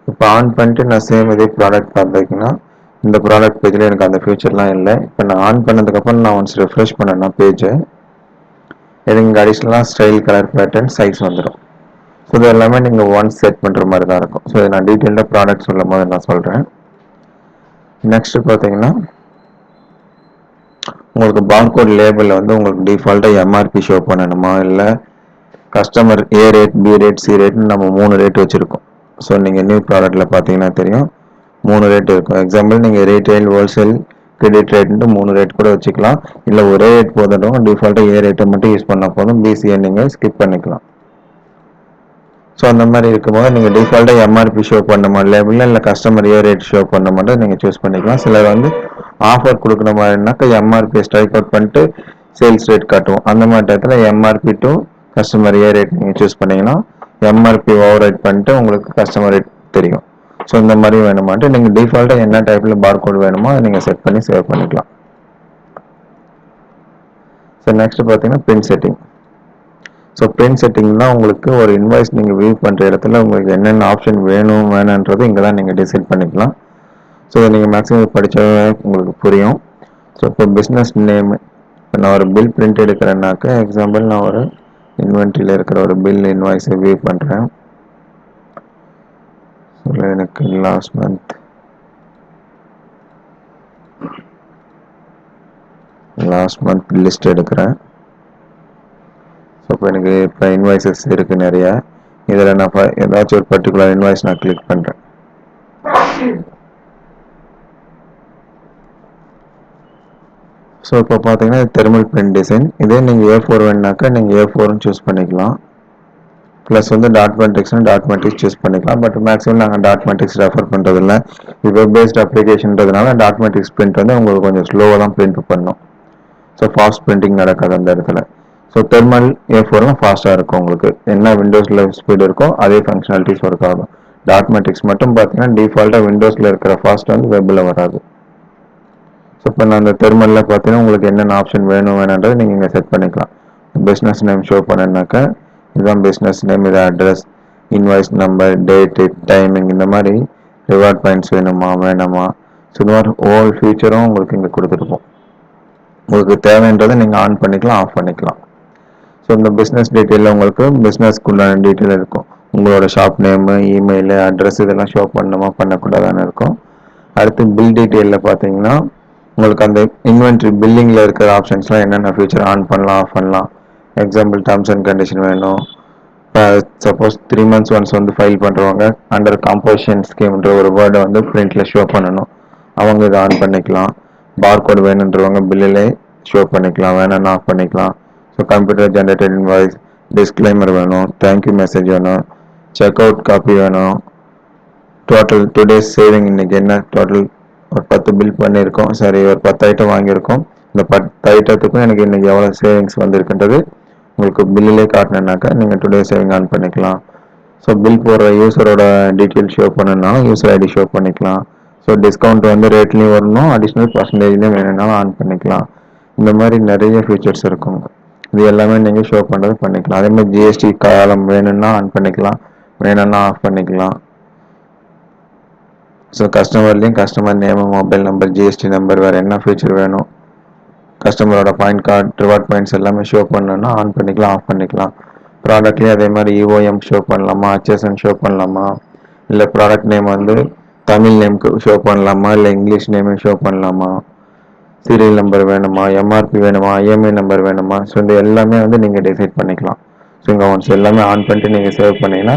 இப்போ ஆன் பண்ணிட்டு நான் சேம் இதே ப்ராடக்ட் பார்த்தீங்கன்னா இந்த ப்ராடக்ட் பேஜில் எனக்கு அந்த ஃபியூச்சர்லாம் இல்லை. இப்போ நான் ஆன் பண்ணதுக்கப்புறம் நான் ஒன்ஸ் ரெஃப்ரெஷ் பண்ணேன்னா பேஜை எனக்கு இங்கே அடிஷ்னலாக ஸ்டைல் கலர் பேட்டர்ன் சைஸ் வந்துடும். ஸோ இது எல்லாமே நீங்கள் ஒன்ஸ் செட் பண்ணுற மாதிரி தான் இருக்கும். ஸோ நான் டீட்டெயில்டாக ப்ராடக்ட் சொல்லும் போது நான் சொல்கிறேன். நெக்ஸ்ட் பார்த்தீங்கன்னா உங்களுக்கு பார்கோட் லேபிளில் வந்து உங்களுக்கு டிஃபால்ட்டாக எம்ஆர்பி ஷோ பண்ணணுமா, இல்லை customer A rate B rate C ரேட்னு நம்ம 3 ரேட் வச்சுருக்கோம். ஸோ நீங்கள் நியூ ப்ராடக்ட்டில் பார்த்தீங்கன்னா தெரியும் 3 ரேட் இருக்கும். எக்ஸாம்பிள் நீங்கள் ரீட்டைல் ஹோல்சேல் கிரெடிட் ரேட்ன்ட்டு 3 ரேட் கூட வச்சுக்கலாம். இல்லை ஒரே ரேட் போதும், டிஃபால்ட்டாக ஏ ரேட்டை மட்டும் யூஸ் பண்ணால் போதும், பிசியை நீங்கள் ஸ்கிப் பண்ணிக்கலாம். ஸோ அந்த மாதிரி இருக்கும்போது நீங்கள் டிஃபால்ட்டாக எம்ஆர்பி ஷோ பண்ண மாதிரி லேபிளில் இல்லை கஸ்டமர் ஏ ரேட் ஷோ பண்ண மட்டும் நீங்கள் சூஸ் பண்ணிக்கலாம். சிலர் வந்து ஆஃபர் கொடுக்குற மாதிரினாக்கா எம்ஆர்பி ஸ்ட்ரைக் அவுட் பண்ணிட்டு சேல்ஸ் ரேட் காட்டுவோம். அந்த மாதிரி டயத்தில் MRP to customer A rate நீங்கள் சூஸ் பண்ணிங்கன்னா எம்ஆர்பி ஓவர் ரைட் பண்ணிட்டு உங்களுக்கு கஸ்டமர் ரேட் தெரியும். ஸோ இந்த மாதிரி வேணுமான்ட்டு நீங்கள் டிஃபால்ட்டாக என்ன டைப்பில் பார்கோட் வேணுமோ அதை நீங்கள் செட் பண்ணி சேவ் பண்ணிக்கலாம். ஸோ நெக்ஸ்ட் பார்த்தீங்கன்னா பின் செட்டிங். ஸோ பின் செட்டிங்னா உங்களுக்கு ஒரு இன்வாய்ஸ் நீங்கள் வியூ பண்ணுற இடத்துல உங்களுக்கு என்னென்ன ஆப்ஷன் வேணும் வேணுன்றது இங்கே தான் நீங்கள் டிசைட் பண்ணிக்கலாம். ஸோ நீங்கள் மேக்ஸிமம் படித்தாவே உங்களுக்கு புரியும். ஸோ இப்போ பிஸ்னஸ் நேம் இப்போ நான் ஒரு பில் பிரிண்ட் எடுக்கிறேன்னாக்கா எக்ஸாம்பிள் நான் ஒரு இன்வென்ட்ரியில் இருக்கிற ஒரு பில் இன்வாய்ஸை வியூ பண்ணுறேன். ஸோ எனக்கு லாஸ்ட் மந்த் லிஸ்ட் எடுக்கிறேன். ஸோ இப்போ எனக்கு இப்போ இன்வாய்ஸஸ் இருக்குது நிறையா. இதில் நான் ஏதாச்சும் ஒரு பர்டிகுலர் இன்வாய்ஸ் நான் கிளிக் பண்ணுறேன். ஸோ இப்போ பார்த்தீங்கன்னா தெர்மல் பிரிண்ட் டிசைன். இதே நீங்கள் A4 வேணுனாக்கா நீங்கள் A4ன்னு சூஸ் பண்ணிக்கலாம். ப்ளஸ் வந்து டாட் மேட்ரிக்ஸ் சூஸ் பண்ணிக்கலாம். பட் மேக்ஸிமம் நாங்கள் டாட் மேட்ரிக்ஸ் ரெஃபர் பண்ணுறதில்ல. இது வெப் பேஸ்ட் அப்ளிகேஷன்றதுனால டாட் மேட்ரிக்ஸ் பிரிண்ட் வந்து உங்களுக்கு கொஞ்சம் ஸ்லோவாக தான் பிரிண்ட் பண்ணும். ஸோ ஃபாஸ்ட் பிரிண்டிங் நடக்காது அந்த இடத்துல. ஸோ தெர்மல் A4லாம் ஃபாஸ்ட்டாக இருக்கும். உங்களுக்கு என்ன விண்டோஸில் ஸ்பீடு இருக்கோ அதே ஃபங்க்ஷனாலிட்டிஸ் ஒர்க் ஆகும். டாட் மேட்ரிக்ஸ் மட்டும் பார்த்தீங்கன்னா டிஃபால்ட்டாக விண்டோஸில் இருக்கிற ஃபாஸ்ட் வந்து வெப்பில் வராது. ஸோ இப்போ நான் அந்த தெர்மலில் பார்த்தீங்கன்னா உங்களுக்கு என்னென்ன ஆப்ஷன் வேணுன்றதை நீங்கள் இங்கே செட் பண்ணிக்கலாம். பிஸ்னஸ் நேம் ஷோ பண்ணேன்னாக்கா இதுதான் பிஸ்னஸ் நேம், இது address, invoice number, date, timing, இந்த மாதிரி ரிவார்ட் பாயிண்ட்ஸ் வேணாமா. ஸோ இந்த மாதிரி ஹோல் ஃபீச்சரும் உங்களுக்கு இங்கே கொடுத்துருப்போம். உங்களுக்கு தேவைன்றதை நீங்கள் ஆன் பண்ணிக்கலாம், ஆஃப் பண்ணிக்கலாம். ஸோ இந்த பிஸ்னஸ் டீட்டெயிலில் உங்களுக்கு பிஸ்னஸ்க்குள்ளான டீட்டெயில் இருக்கும். உங்களோட ஷாப் நேமு, இமெயிலு, அட்ரஸ் இதெல்லாம் ஷோ பண்ணணுமா பண்ணக்கூடாதான்னு இருக்கும். அடுத்து பில் டீட்டெயிலில் பார்த்தீங்கன்னா உங்களுக்கு அந்த இன்வென்ட்ரி பில்லிங்கில் இருக்கிற ஆப்ஷன்ஸ்லாம் என்னென்ன ஃபீச்சர் ஆன் பண்ணலாம், ஆஃப் பண்ணலாம். எக்ஸாம்பிள் டர்ம்ஸ் அண்ட் கண்டிஷன் வேணும். சப்போஸ் 3 months ஒன்ஸ் வந்து ஃபைல் பண்ணுறவங்க அண்டர் காம்போசிஷன் ஸ்கீம்ன்ற ஒரு வேர்டை வந்து பிரிண்டில் ஷோ பண்ணணும், அவங்க இதை ஆன் பண்ணிக்கலாம். பார்கோட் வேணுன்றவங்க பில்லிலே ஷோ பண்ணிக்கலாம், வேணும்னு ஆஃப் பண்ணிக்கலாம். So computer generated invoice, disclaimer வேணும், தேங்க்யூ மெசேஜ் வேணும், செக் அவுட் காப்பி வேணும், டோட்டல் டுடேஸ் சேவிங் இன்னைக்கு என்ன டோட்டல் ஒரு 10 பில் பண்ணியிருக்கோம், சரி ஒரு 10 ஐட்டம் வாங்கியிருக்கோம், இந்த 10 ஐட்டத்துக்கும் எனக்கு இன்னைக்கு எவ்வளோ சேவிங்ஸ் வந்திருக்குன்றது உங்களுக்கு பில்லிலே காட்டினாக்கா நீங்கள் டுடே சேவிங் ஆன் பண்ணிக்கலாம். ஸோ பில் போடுற யூஸரோட டீட்டெயில் ஷோ பண்ணணும்னாலும் யூசர் ஐடி ஷோ பண்ணிக்கலாம். ஸோ டிஸ்கவுண்ட் வந்து ரேட்லேயும் வரணும், அடிஷ்னல் பர்சன்டேஜ்லேயும் வேணும்னாலும் ஆன் பண்ணிக்கலாம். இந்த மாதிரி நிறைய ஃபீச்சர்ஸ் இருக்கும். இது எல்லாமே நீங்கள் ஷோ பண்ணுறது பண்ணிக்கலாம். அதே மாதிரி ஜிஎஸ்டி காலம் வேணும்னா ஆன் பண்ணிக்கலாம், வேணும்னா ஆஃப் பண்ணிக்கலாம். ஸோ கஸ்டமர்லேயும் customer name, mobile number, GST number, வேறு என்ன ஃபீச்சர் வேணும், கஸ்டமரோட பாயிண்ட் கார்டு, ரிவார்ட் பாயிண்ட்ஸ் எல்லாமே ஷோ பண்ணணும்னா ஆன் பண்ணிக்கலாம், ஆஃப் பண்ணிக்கலாம். ப்ராடக்ட்லேயும் அதே மாதிரி இஓஎம் ஷோ பண்ணலாமா, ஹெச்எஸ்என் ஷோ பண்ணலாமா, இல்லை ப்ராடக்ட் நேம் வந்து தமிழ் நேமுக்கு ஷோ பண்ணலாமா, இல்லை இங்கிலீஷ் நேமே ஷோ பண்ணலாமா, சீரியல் நம்பர் வேணுமா, எம்ஆர்பி வேணுமா, ஐஎம்ஐ நம்பர் வேணுமா. ஸோ இந்த எல்லாமே வந்து நீங்கள் டிசைட் பண்ணிக்கலாம். ஸோ இங்கே ஒன்ஸ் எல்லாமே ஆன் பண்ணிட்டு நீங்கள் சேவ் பண்ணிங்கன்னா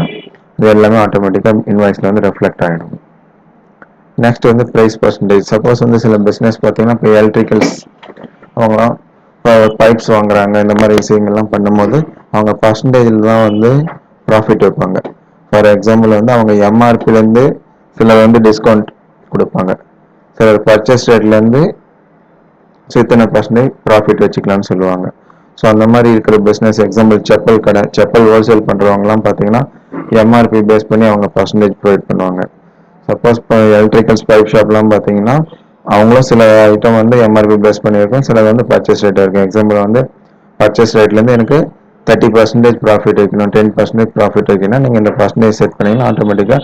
இது எல்லாமே ஆட்டோமேட்டிக்காக இன்வாய்ஸில் வந்து ரெஃப்ளெக்ட் ஆகிடும். நெக்ஸ்ட் வந்து ப்ரைஸ் பர்சன்டேஜ். சப்போஸ் வந்து சில பிஸ்னஸ் பார்த்தீங்கன்னா இப்போ எலக்ட்ரிக்கல்ஸ் அவங்களாம் இப்போ பைப்ஸ் வாங்குறாங்க, இந்த மாதிரி விஷயங்கள்லாம் பண்ணும்போது அவங்க பர்சன்டேஜில் தான் வந்து ப்ராஃபிட் வைப்பாங்க. ஃபார் எக்ஸாம்பிள் வந்து அவங்க எம்ஆர்பிலேருந்து சிலர் வந்து டிஸ்கவுண்ட் கொடுப்பாங்க, சிலர் பர்ச்சேஸ் ரேட்லேருந்து இத்தனை பர்சன்டேஜ் ப்ராஃபிட் வச்சுக்கலாம்னு சொல்லுவாங்க. ஸோ அந்த மாதிரி இருக்கிற பிஸ்னஸ், எக்ஸாம்பிள் செப்பல் கடை, செப்பல் ஹோல்சேல் பண்ணுறவங்கலாம் பார்த்தீங்கன்னா எம்ஆர்பி பேஸ் பண்ணி அவங்க பர்சன்டேஜ் ப்ரொவைட் பண்ணுவாங்க. சப்போஸ் இப்போ எலக்ட்ரிக்கல்ஸ் பைப் ஷாப்லாம் பார்த்தீங்கன்னா அவங்களும் சில ஐட்டம் வந்து எம்ஆர்பி பேஸ் பண்ணியிருக்கும், சில வந்து பர்ச்சேஸ் ரேட் இருக்கும். எக்ஸாம்பிள் வந்து பர்ச்சேஸ் ரேட்லேருந்து எனக்கு 30% ப்ராஃபிட் வைக்கணும், 10% ப்ராஃபிட் வைக்கணும், நீங்கள் இந்த பர்சன்டேஜ் செட் பண்ணிங்கன்னா ஆட்டோமேட்டிக்காக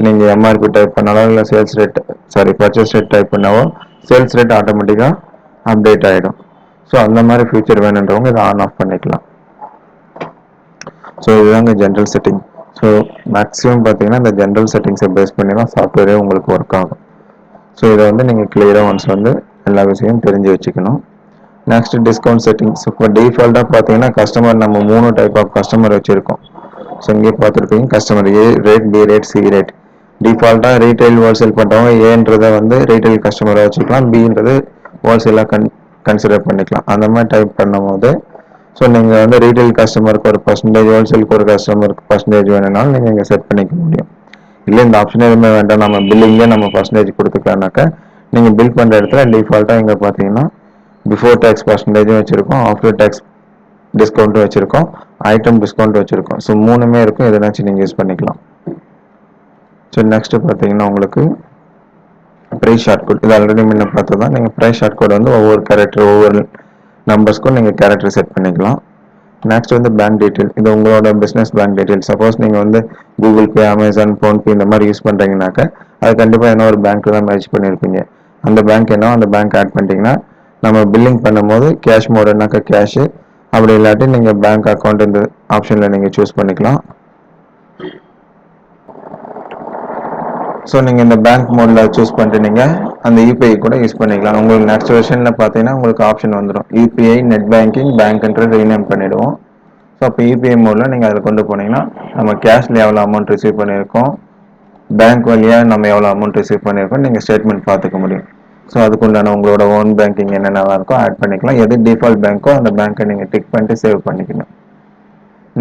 நீங்கள் எம்ஆர்பி டைப் பண்ணாலும் இல்லை sales rate purchase rate type பண்ணாவோ சேல்ஸ் ரேட் ஆட்டோமேட்டிக்காக அப்டேட் ஆகிடும். ஸோ அந்த மாதிரி ஃபியூச்சர் வேணுன்றவங்க இதை ஆன் ஆஃப் பண்ணிக்கலாம். ஸோ இதுதாங்க ஜென்ரல் செட்டிங். ஸோ மேக்ஸிமம் பார்த்தீங்கன்னா இந்த ஜென்ரல் செட்டிங்ஸை பேஸ் பண்ணி தான் சாஃப்ட்வேரே உங்களுக்கு ஒர்க் ஆகும். ஸோ இதை வந்து நீங்கள் கிளியராக ஒன்ஸ் வந்து எல்லா விஷயமும் தெரிஞ்சு வச்சுக்கணும். Next discount settings. இப்போ டிஃபால்ட்டாக பார்த்தீங்கன்னா கஸ்டமர் நம்ம 3 டைப் ஆஃப் கஸ்டமர் வச்சுருக்கோம். ஸோ இங்கே பார்த்துருப்பீங்க customer A rate, B rate, C rate. டிஃபால்ட்டாக ரீட்டைல் ஹோல்சேல் பண்ணுறவங்க ஏன்றதை வந்து ரீட்டைல் கஸ்டமராக வச்சுக்கலாம், பின்றது ஹோல்சேலாக கன்சிடர் பண்ணிக்கலாம். அந்த மாதிரி டைப் பண்ணும் போது ஸோ நீங்கள் வந்து ரீட்டைல் கஸ்டமருக்கு ஒரு பர்சன்டேஜ், ஹோல்சேலுக்கு ஒரு கஸ்டமருக்கு பர்சன்டேஜ் வேணும்னாலும் நீங்கள் இங்கே செட் பண்ணிக்க முடியும். இல்லை இந்த ஆப்ஷன் எதுவுமே வேண்டாம், நம்ம பில்லிங்கே நம்ம பர்சன்டேஜ் கொடுத்துக்கலாம்னாக்கா நீங்கள் பில் பண்ணுற இடத்துல டிஃபால்ட்டாக இங்கே பார்த்தீங்கன்னா பிஃபோர் டேக்ஸ் பர்சன்டேஜும் வச்சுருக்கோம், ஆஃப்டர் டேக்ஸ் டிஸ்கவுண்ட்டும் வச்சுருக்கோம், ஐட்டம் டிஸ்கவுண்ட் வச்சுருக்கோம். ஸோ 3மே இருக்கும், எதனாச்சும் நீங்கள் யூஸ் பண்ணிக்கலாம். ஸோ நெக்ஸ்ட்டு பார்த்தீங்கன்னா உங்களுக்கு ப்ரைஸ் ஷார்ட் கோட். இது ஆல்ரெடி முன்ன பார்த்தது தான். நீங்கள் ப்ரைஸ் ஷார்ட் கோட் வந்து ஒவ்வொரு கேரக்டர், ஒவ்வொரு நம்பர்ஸ்க்கும் நீங்கள் கேரக்டர் செட் பண்ணிக்கலாம். நெக்ஸ்ட் வந்து பேங்க் டீட்டெயில். இது உங்களோட பிஸ்னஸ் பேங்க் டீட்டெயில். சப்போஸ் நீங்கள் வந்து கூகுள் பே, அமேசான், ஃபோன்பே இந்த மாதிரி யூஸ் பண்ணுறீங்கனாக்கா அது கண்டிப்பாக என்ன ஒரு பேங்க்கு தான் மேட்ச் பண்ணியிருப்பீங்க. அந்த பேங்க் என்ன, அந்த பேங்க் ஆட் பண்ணிட்டீங்கன்னா நம்ம பில்லிங் பண்ணும்போது கேஷ் மோடுனாக்கா கேஷு, அப்படி இல்லாட்டி நீங்கள் பேங்க் அக்கௌண்ட் இந்த ஆப்ஷனில் நீங்கள் சூஸ் பண்ணிக்கலாம். ஸோ நீங்கள் இந்த பேங்க் மோடில் சூஸ் பண்ணிட்டு நீங்கள் அந்த யூபிஐ கூட யூஸ் பண்ணிக்கலாம். உங்களுக்கு நெக்ஸ்ட் வெர்ஷனில் பார்த்தீங்கன்னா உங்களுக்கு ஆப்ஷன் வந்துடும், யூபிஐ நெட் பேங்கிங் பேங்க்ன்ற ரீநேம் பண்ணிவிடுவோம். ஸோ அப்போ யூபிஐ மோடில் நீங்கள் அதில் கொண்டு போனீங்கன்னா நம்ம கேஷில் எவ்வளோ அமௌண்ட் ரிசீவ் பண்ணியிருக்கோம், பேங்க் வழியாக நம்ம எவ்வளோ அமௌண்ட் ரிசீவ் பண்ணியிருக்கோம் நீங்கள் ஸ்டேட்மெண்ட் பார்த்துக்க முடியும். ஸோ அதுக்குண்டான உங்களோட ஓன் பேங்கிங் என்னென்னலாம் இருக்கோ ஆட் பண்ணிக்கலாம். எது டிஃபால்ட் பேங்க்கோ அந்த பேங்க்கை நீங்கள் டிக் பண்ணிட்டு சேவ் பண்ணிக்கணும்.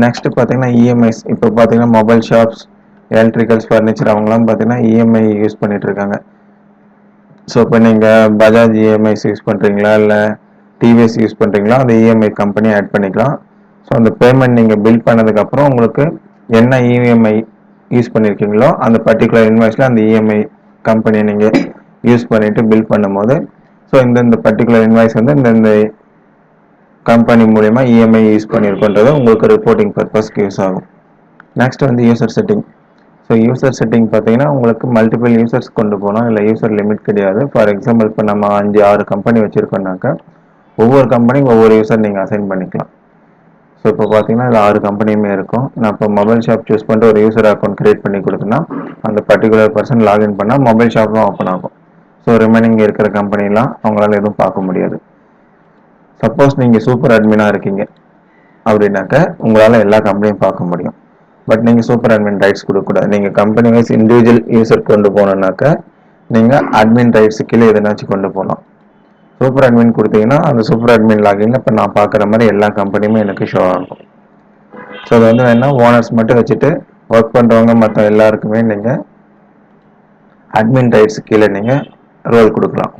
நெக்ஸ்ட்டு பார்த்தீங்கன்னா இஎம்ஐஸ். இப்போ பார்த்தீங்கன்னா மொபைல் ஷாப்ஸ், எலக்ட்ரிக்கல்ஸ், ஃபர்னிச்சர் அவங்களாம் பார்த்தீங்கன்னா இஎம்ஐ யூஸ் பண்ணிட்டு இருக்காங்க. ஸோ இப்போ நீங்கள் பஜாஜ் இஎம்ஐஸ் யூஸ் பண்ணுறீங்களா இல்லை டிவிஎஸ் யூஸ் பண்ணுறீங்களா, அந்த இஎம்ஐ கம்பெனி ஆட் பண்ணிக்கலாம். ஸோ அந்த பேமெண்ட் நீங்கள் பில் பண்ணதுக்கப்புறம் உங்களுக்கு என்ன இஎம்ஐ யூஸ் பண்ணியிருக்கீங்களோ அந்த பர்டிகுலர் இன்வாய்ஸில் அந்த இஎம்ஐ கம்பெனியை நீங்கள் யூஸ் பண்ணிவிட்டு பில் பண்ணும்போது ஸோ இந்த பர்டிகுலர் இன்வாய்ஸ் வந்து இந்த கம்பெனி மூலமா இஎம்ஐ யூஸ் பண்ணியிருக்கோன்றது உங்களுக்கு ரிப்போர்ட்டிங் பர்பஸ்க்கு யூஸ் ஆகும். நெக்ஸ்ட் வந்து user setting. So user setting பார்த்தீங்கன்னா உங்களுக்கு மல்டிபிள் யூசர்ஸ் கொண்டு போகலாம், இல்லை யூசர் லிமிட் கிடையாது. ஃபார் எக்ஸாம்பிள் இப்போ நம்ம 5-6 கம்பெனி வச்சுருக்கோம்னாக்கா ஒவ்வொரு கம்பெனிக்கும் ஒவ்வொரு யூசர் நீங்கள் அசைன் பண்ணிக்கலாம். ஸோ இப்போ பார்த்தீங்கன்னா இதில் 6 கம்பெனியுமே இருக்கும். நான் இப்போ மொபைல் ஷாப் சூஸ் பண்ணிட்டு ஒரு யூசர் அக்கௌண்ட் கிரியேட் பண்ணி கொடுத்தேன்னா அந்த பர்டிகுலர் பர்சன் லாகின் பண்ணால் மொபைல் ஷாப் தான் ஓப்பன் ஆகும். ஸோ ரிமைனிங் இருக்கிற கம்பெனிலாம் அவங்களால எதுவும் பார்க்க முடியாது. சப்போஸ் நீங்கள் சூப்பர் அட்மினாக இருக்கீங்க அப்படின்னாக்க உங்களால் எல்லா கம்பெனியும் பார்க்க முடியும். பட் நீங்கள் சூப்பர் அட்மின் ரைட்ஸ் கொடுக்கக்கூடாது. நீங்கள் கம்பெனி வைஸ் இண்டிவிஜுவல் யூசர் கொண்டு போனோம்னாக்க நீங்கள் அட்மின் ரைட்ஸு கீழே எதனாச்சும் கொண்டு போகலாம். சூப்பர் அட்மின் கொடுத்தீங்கன்னா அந்த சூப்பர் அட்மின் லாகின்ல இப்போ நான் பார்க்குற மாதிரி எல்லா கம்பெனியுமே எனக்கு ஷோ ஆகும். ஸோ அது வந்து வேணா ஓனர்ஸ் மட்டும் வச்சுட்டு ஒர்க் பண்ணுறவங்க மற்ற எல்லாருக்குமே நீங்கள் அட்மின் ரைட்ஸ் கீழே நீங்கள் ரோல் கொடுக்கலாம்.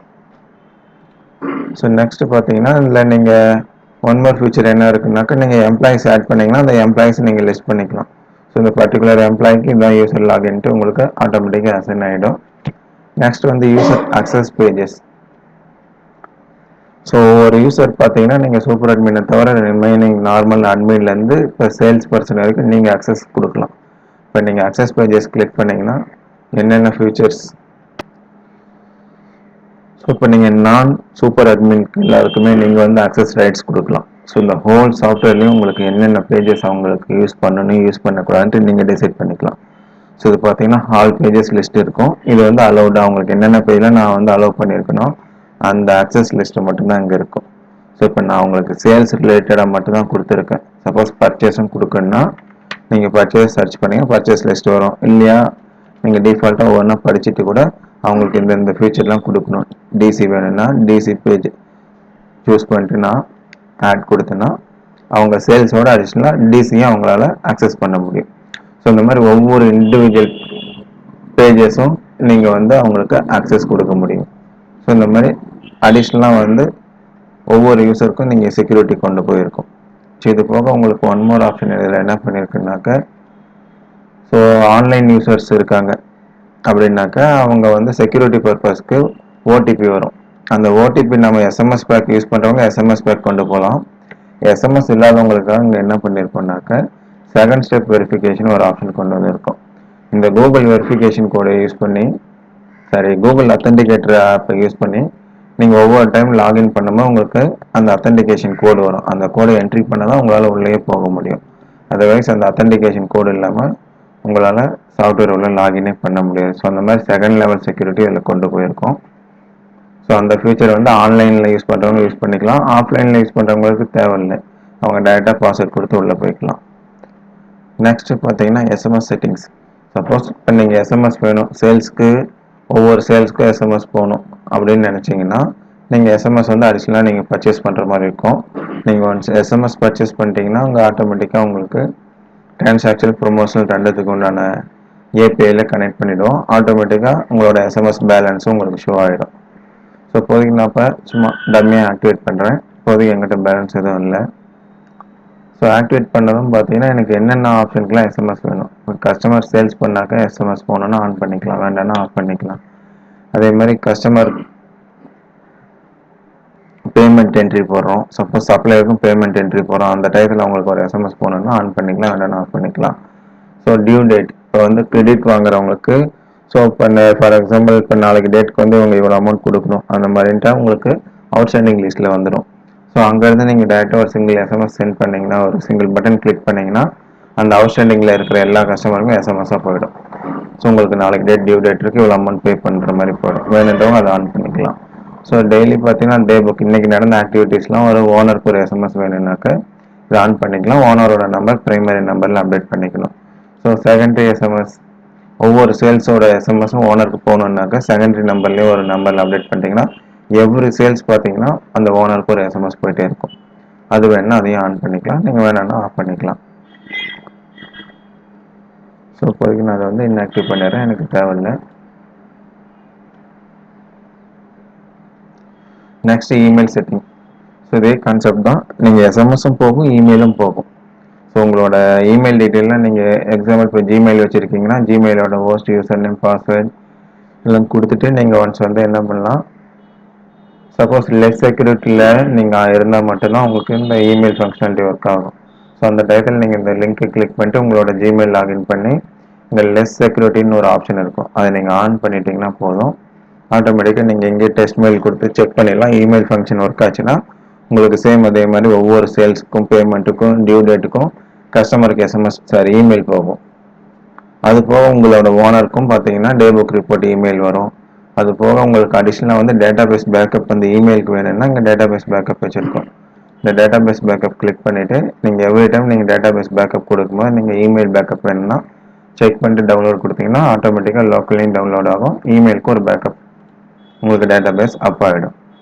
ஸோ நெக்ஸ்ட் பார்த்தீங்கன்னா இதில் நீங்கள் ஒன் மோர் ஃபியூச்சர் என்ன இருக்குன்னாக்கா நீங்கள் எம்ப்ளாயிஸ் ஆட் பண்ணிங்கன்னா அந்த எம்ப்ளாயிஸ் நீங்கள் லிஸ்ட் பண்ணிக்கலாம். ஸோ இந்த பர்டிகுலர் எம்ப்ளாய்க்கு இதான் யூசர் லாகின்ட்டு உங்களுக்கு ஆட்டோமேட்டிக்காக அசைன் ஆகிடும். நெக்ஸ்ட் வந்து யூசர் அக்சஸ் பேஜஸ். ஸோ ஒரு யூசர் பார்த்தீங்கன்னா நீங்கள் சூப்பர் அட்மினை தவிர ரிமைனிங் நார்மல் அட்மின்லேருந்து இப்போ சேல்ஸ் பர்சன் வரைக்கும் நீங்கள் அக்சஸ் கொடுக்கலாம். இப்போ நீங்கள் அக்சஸ் பேஜஸ் கிளிக் பண்ணிங்கன்னா என்னென்ன ஃபியூச்சர்ஸ், ஸோ இப்போ நீங்கள் நான் சூப்பர் அட்மின்க்கு எல்லாருக்குமே நீங்கள் வந்து அக்சஸ் ரைட்ஸ் கொடுக்கலாம். ஸோ இந்த ஹோல் சாஃப்ட்வேர்லேயும் உங்களுக்கு என்னென்ன பேஜஸ் அவங்களுக்கு யூஸ் பண்ணணும் யூஸ் பண்ணக்கூடாதுன்ட்டு நீங்கள் டிசைட் பண்ணிக்கலாம். ஸோ இது பார்த்தீங்கன்னா ஆல் பேஜஸ் லிஸ்ட் இருக்கும். இது வந்து அலௌடு, அவங்களுக்கு என்னென்ன பேஜில் நான் வந்து அலோவ் பண்ணியிருக்கணும் அந்த அக்சஸ் லிஸ்ட்டு மட்டும்தான் இங்கே இருக்கும். ஸோ இப்போ நான் உங்களுக்கு சேல்ஸ் ரிலேட்டடாக மட்டும்தான் கொடுத்துருக்கேன். சப்போஸ் பர்ச்சேஸும் கொடுக்கணுன்னா நீங்கள் பர்ச்சேஸ் சர்ச் பண்ணிங்க பர்ச்சேஸ் லிஸ்ட் வரும். இல்லையா நீங்கள் டிஃபால்ட்டாக ஒவ்வொன்றா படிச்சுட்டு கூட அவங்களுக்கு இந்த ஃபியூச்சர்லாம் கொடுக்கணும். டிசி வேணும்னா டிசி பேஜ் சூஸ் பண்ணிட்டு நான் ஆட் கொடுத்தேன்னா அவங்க சேல்ஸோட அடிஷ்னலாக டிசியும் அவங்களால அக்சஸ் பண்ண முடியும். இந்த மாதிரி ஒவ்வொரு இண்டிவிஜுவல் பேஜஸும் நீங்கள் வந்து அவங்களுக்கு ஆக்சஸ் கொடுக்க முடியும். ஸோ இந்த மாதிரி அடிஷ்னலாக வந்து ஒவ்வொரு யூசருக்கும் நீங்கள் செக்யூரிட்டி கொண்டு போயிருக்கோம். ஸோ இது போக உங்களுக்கு ஒன் மோர் ஆப்ஷன் இதில் என்ன பண்ணியிருக்குனாக்க, ஸோ ஆன்லைன் யூசர்ஸ் இருக்காங்க அப்படின்னாக்கா அவங்க வந்து செக்யூரிட்டி பர்பஸ்க்கு ஓடிபி வரும். அந்த ஓடிபி நம்ம எஸ்எம்எஸ் பேக் யூஸ் பண்ணுறவங்க எஸ்எம்எஸ் பேக் கொண்டு போகலாம். எஸ்எம்எஸ் இல்லாதவங்களுக்காக இங்கே என்ன பண்ணியிருக்கோம்னாக்க செகண்ட் ஸ்டெப் வெரிஃபிகேஷன் ஒரு ஆப்ஷன் கொண்டு வந்திருக்கோம். இந்த கூகுள் வெரிஃபிகேஷன் கோடை யூஸ் பண்ணி, கூகுள் அத்தன்டிகேட்டர் ஆப்பை யூஸ் பண்ணி நீங்கள் ஒவ்வொரு டைம் லாகின் பண்ணும்போது உங்களுக்கு அந்த அத்தன்டிகேஷன் கோடு வரும். அந்த கோடை என்ட்ரி பண்ண தான் உங்களால் உள்ளே போக முடியும். அதர்வைஸ் அந்த அத்தன்டிகேஷன் கோடு இல்லாமல் உங்களால் சாஃப்ட்வேர் உள்ள லாகினே பண்ண முடியாது. ஸோ அந்த மாதிரி செகண்ட் லெவல் செக்யூரிட்டி இதில் கொண்டு போயிருக்கோம். ஸோ அந்த ஃபியூச்சர் வந்து ஆன்லைனில் யூஸ் பண்ணுறவங்க யூஸ் பண்ணிக்கலாம், ஆஃப்லைனில் யூஸ் பண்ணுறவங்களுக்கு தேவையில்லை, அவங்க டைரெக்டாக பாஸ்வேர்ட் கொடுத்து உள்ளே போய்க்கலாம். நெக்ஸ்ட்டு பார்த்தீங்கன்னா எஸ்எம்எஸ் செட்டிங்ஸ். சப்போஸ் இப்போ நீங்கள் எஸ்எம்எஸ் வேணும், சேல்ஸ்க்கு ஒவ்வொரு சேல்ஸ்க்கும் எஸ்எம்எஸ் போகணும் அப்படின்னு நினச்சிங்கன்னா நீங்கள் எஸ்எம்எஸ் வந்து அடிஷ்னலாக நீங்கள் பர்ச்சேஸ் பண்ணுற மாதிரி இருக்கும். நீங்கள் ஒன்ஸ் எஸ்எம்எஸ் பர்ச்சேஸ் பண்ணிட்டீங்கன்னா உங்கள் ஆட்டோமேட்டிக்காக உங்களுக்கு டிரான்சாக்ஷன் ப்ரொமோஷனல் ரெண்டுத்துக்கு உண்டான ஏபிஐயில் கனெக்ட் பண்ணிவிடும். ஆட்டோமேட்டிக்காக உங்களோட எஸ்எம்எஸ் பேலன்ஸும் உங்களுக்கு ஷோ ஆகிடும். ஸோ இப்போதைக்கு நான் இப்போ சும்மா டம்மியாக ஆக்டிவேட் பண்ணுறேன். இப்போதைக்கு எங்கிட்ட பேலன்ஸ் எதுவும் இல்லை. ஸோ ஆக்டிவேட் பண்ணதும் பார்த்தீங்கன்னா எனக்கு என்னென்ன ஆப்ஷனுக்குலாம் எஸ்எம்எஸ் வேணும். இப்போ கஸ்டமர் சேல்ஸ் பண்ணாக்க எஸ்எம்எஸ் போனோன்னா ஆன் பண்ணிக்கலாம், வேண்டாம்னா ஆஃப் பண்ணிக்கலாம். அதே மாதிரி கஸ்டமர் பேமெண்ட் என்ட்ரி போடுறோம், சப்போஸ் சப்ளையருக்கும் பேமெண்ட் என்ட்ரி போடுறோம், அந்த டயத்தில் அவங்களுக்கு ஒரு எஸ்எம்எஸ் போகணுன்னா ஆன் பண்ணிக்கலாம், வேண்டாம்னா ஆஃப் பண்ணிக்கலாம். ஸோ டியூ டேட், இப்போ வந்து கிரெடிட் வாங்குறவங்களுக்கு, ஸோ இப்போ ஃபார் எக்ஸாம்பிள் இப்போ நாளைக்கு டேட்டுக்கு வந்து இவங்க இவ்வளோ அமௌண்ட் கொடுக்கணும் அந்த மாதிரின்ட்டா உங்களுக்கு அவுட்ஸ்டாண்டிங் லிஸ்ட்டில் வந்துடும். ஸோ அங்கேருந்து நீங்கள் டேரெக்டாக ஒரு சிங்கிள் எஸ்எம்எஸ் சென்ட் பண்ணிங்கன்னா, ஒரு சிங்கிள் பட்டன் கிளிக் பண்ணிங்கன்னா அந்த அவுட்ஸ்டாண்டிங்கில் இருக்கிற எல்லா கஸ்டமருக்கும் எஸ்எம்எஸ்ஸாக போயிடும். ஸோ உங்களுக்கு நாளைக்கு டியூ டேட் இருக்குது, இவ்வளோ அமௌண்ட் பே பண்ணுற மாதிரி போயிடும். வேணுன்றவங்க அதை ஆன் பண்ணிக்கலாம். ஸோ டெய்லி பார்த்தீங்கன்னா டே புக் இன்றைக்கி நடந்த ஆக்டிவிட்டீஸ்லாம் ஒரு ஓனருக்கு ஒரு எஸ்எம்எஸ் வேணும்னாக்க இதை ஆன் பண்ணிக்கலாம். ஓனரோட நம்பர் ப்ரைமரி நம்பரில் அப்டேட் பண்ணிக்கணும். ஸோ செகண்டரி எஸ்எம்எஸ், ஒவ்வொரு சேல்ஸோட எஸ்எம்எஸும் ஓனருக்கு போகணுன்னாக்க செகண்டரி நம்பர்லேயே ஒரு நம்பரில் அப்டேட் பண்ணிட்டீங்கன்னா எவ்ரி சேல்ஸ் பார்த்தீங்கன்னா அந்த ஓனருக்கு ஒரு எஸ்எம்எஸ் போயிட்டே இருக்கும். அது வேணுன்னா அதையும் ஆன் பண்ணிக்கலாம், நீங்கள் வேணும்னா ஆஃப் பண்ணிக்கலாம். ஸோ இப்போதைக்கு நான் அதை வந்து இன்ஆக்டிவ் பண்ணிடுறேன், எனக்கு தேவையில்லை. Next email setting. ஸோ இதே கான்செப்ட் தான், நீங்கள் எஸ்எம்எஸும் போகும், இமெயிலும் போகும். ஸோ உங்களோட இமெயில் டீட்டெயிலாம் நீங்கள் எக்ஸாம்பிள் இப்போ ஜிமெயில் வச்சுருக்கீங்கன்னா ஜிமெயிலோட ஹோஸ்ட், யூசர் நேம், பாஸ்வேர்ட் எல்லாம் கொடுத்துட்டு நீங்கள் ஒன்ஸ் வந்து என்ன பண்ணலாம், சப்போஸ் லெஸ் செக்யூரிட்டியில் நீங்கள் இருந்தால் மட்டும்தான் உங்களுக்கு இந்த இமெயில் ஃபங்க்ஷனாலிட்டி ஒர்க் ஆகும். ஸோ அந்த டயத்தில் நீங்கள் இந்த லிங்க்கை கிளிக் பண்ணிட்டு உங்களோட ஜிமெயில் லாகின் பண்ணி இந்த லெஸ் செக்யூரிட்டின்னு ஒரு ஆப்ஷன் இருக்கும், அதை நீங்கள் ஆன் பண்ணிட்டீங்கன்னா போதும். ஆட்டோமேட்டிக்காக நீங்கள் இங்கே டெஸ்ட் மெயில் கொடுத்து செக் பண்ணிடலாம். இமெயில் ஃபங்க்ஷன் ஒர்க் ஆச்சுன்னா உங்களுக்கு சேம் அதே மாதிரி ஒவ்வொரு சேல்ஸுக்கும் பேமெண்ட்டுக்கும் டியூ டேட்டுக்கும் கஸ்டமருக்கு எஸ்எம்எஸ் இமெயில் போகும். அது போக உங்களோட ஓனருக்கும் பார்த்தீங்கன்னா டே புக் ரிப்போர்ட் இமெயில் வரும். அது போக உங்களுக்கு அடிஷ்னலாக வந்து டேட்டாபேஸ் பேக்கப் வந்து இமெயிலுக்கு வேணும்னா இங்கே டேட்டாபேஸ் பேக்கப் வச்சுருக்கோம். இந்த டேட்டாபேஸ் பேக்கப் கிளிக் பண்ணிவிட்டு நீங்கள் எவ்ரி டைம் நீங்கள் டேட்டாபேஸ் பேக்கப் கொடுக்கும்போது நீங்கள் இமெயில் பேக்கப் வேணும்னா செக் பண்ணிட்டு டவுன்லோட் கொடுத்தீங்கன்னா ஆட்டோமேட்டிக்காக லோக்கல்லையும் டவுன்லோட் ஆகும், இமெயிலுக்கு ஒரு பேக்கப் உங்களுக்கு டேட்டாபேஸ் அப் ஆகிடும்.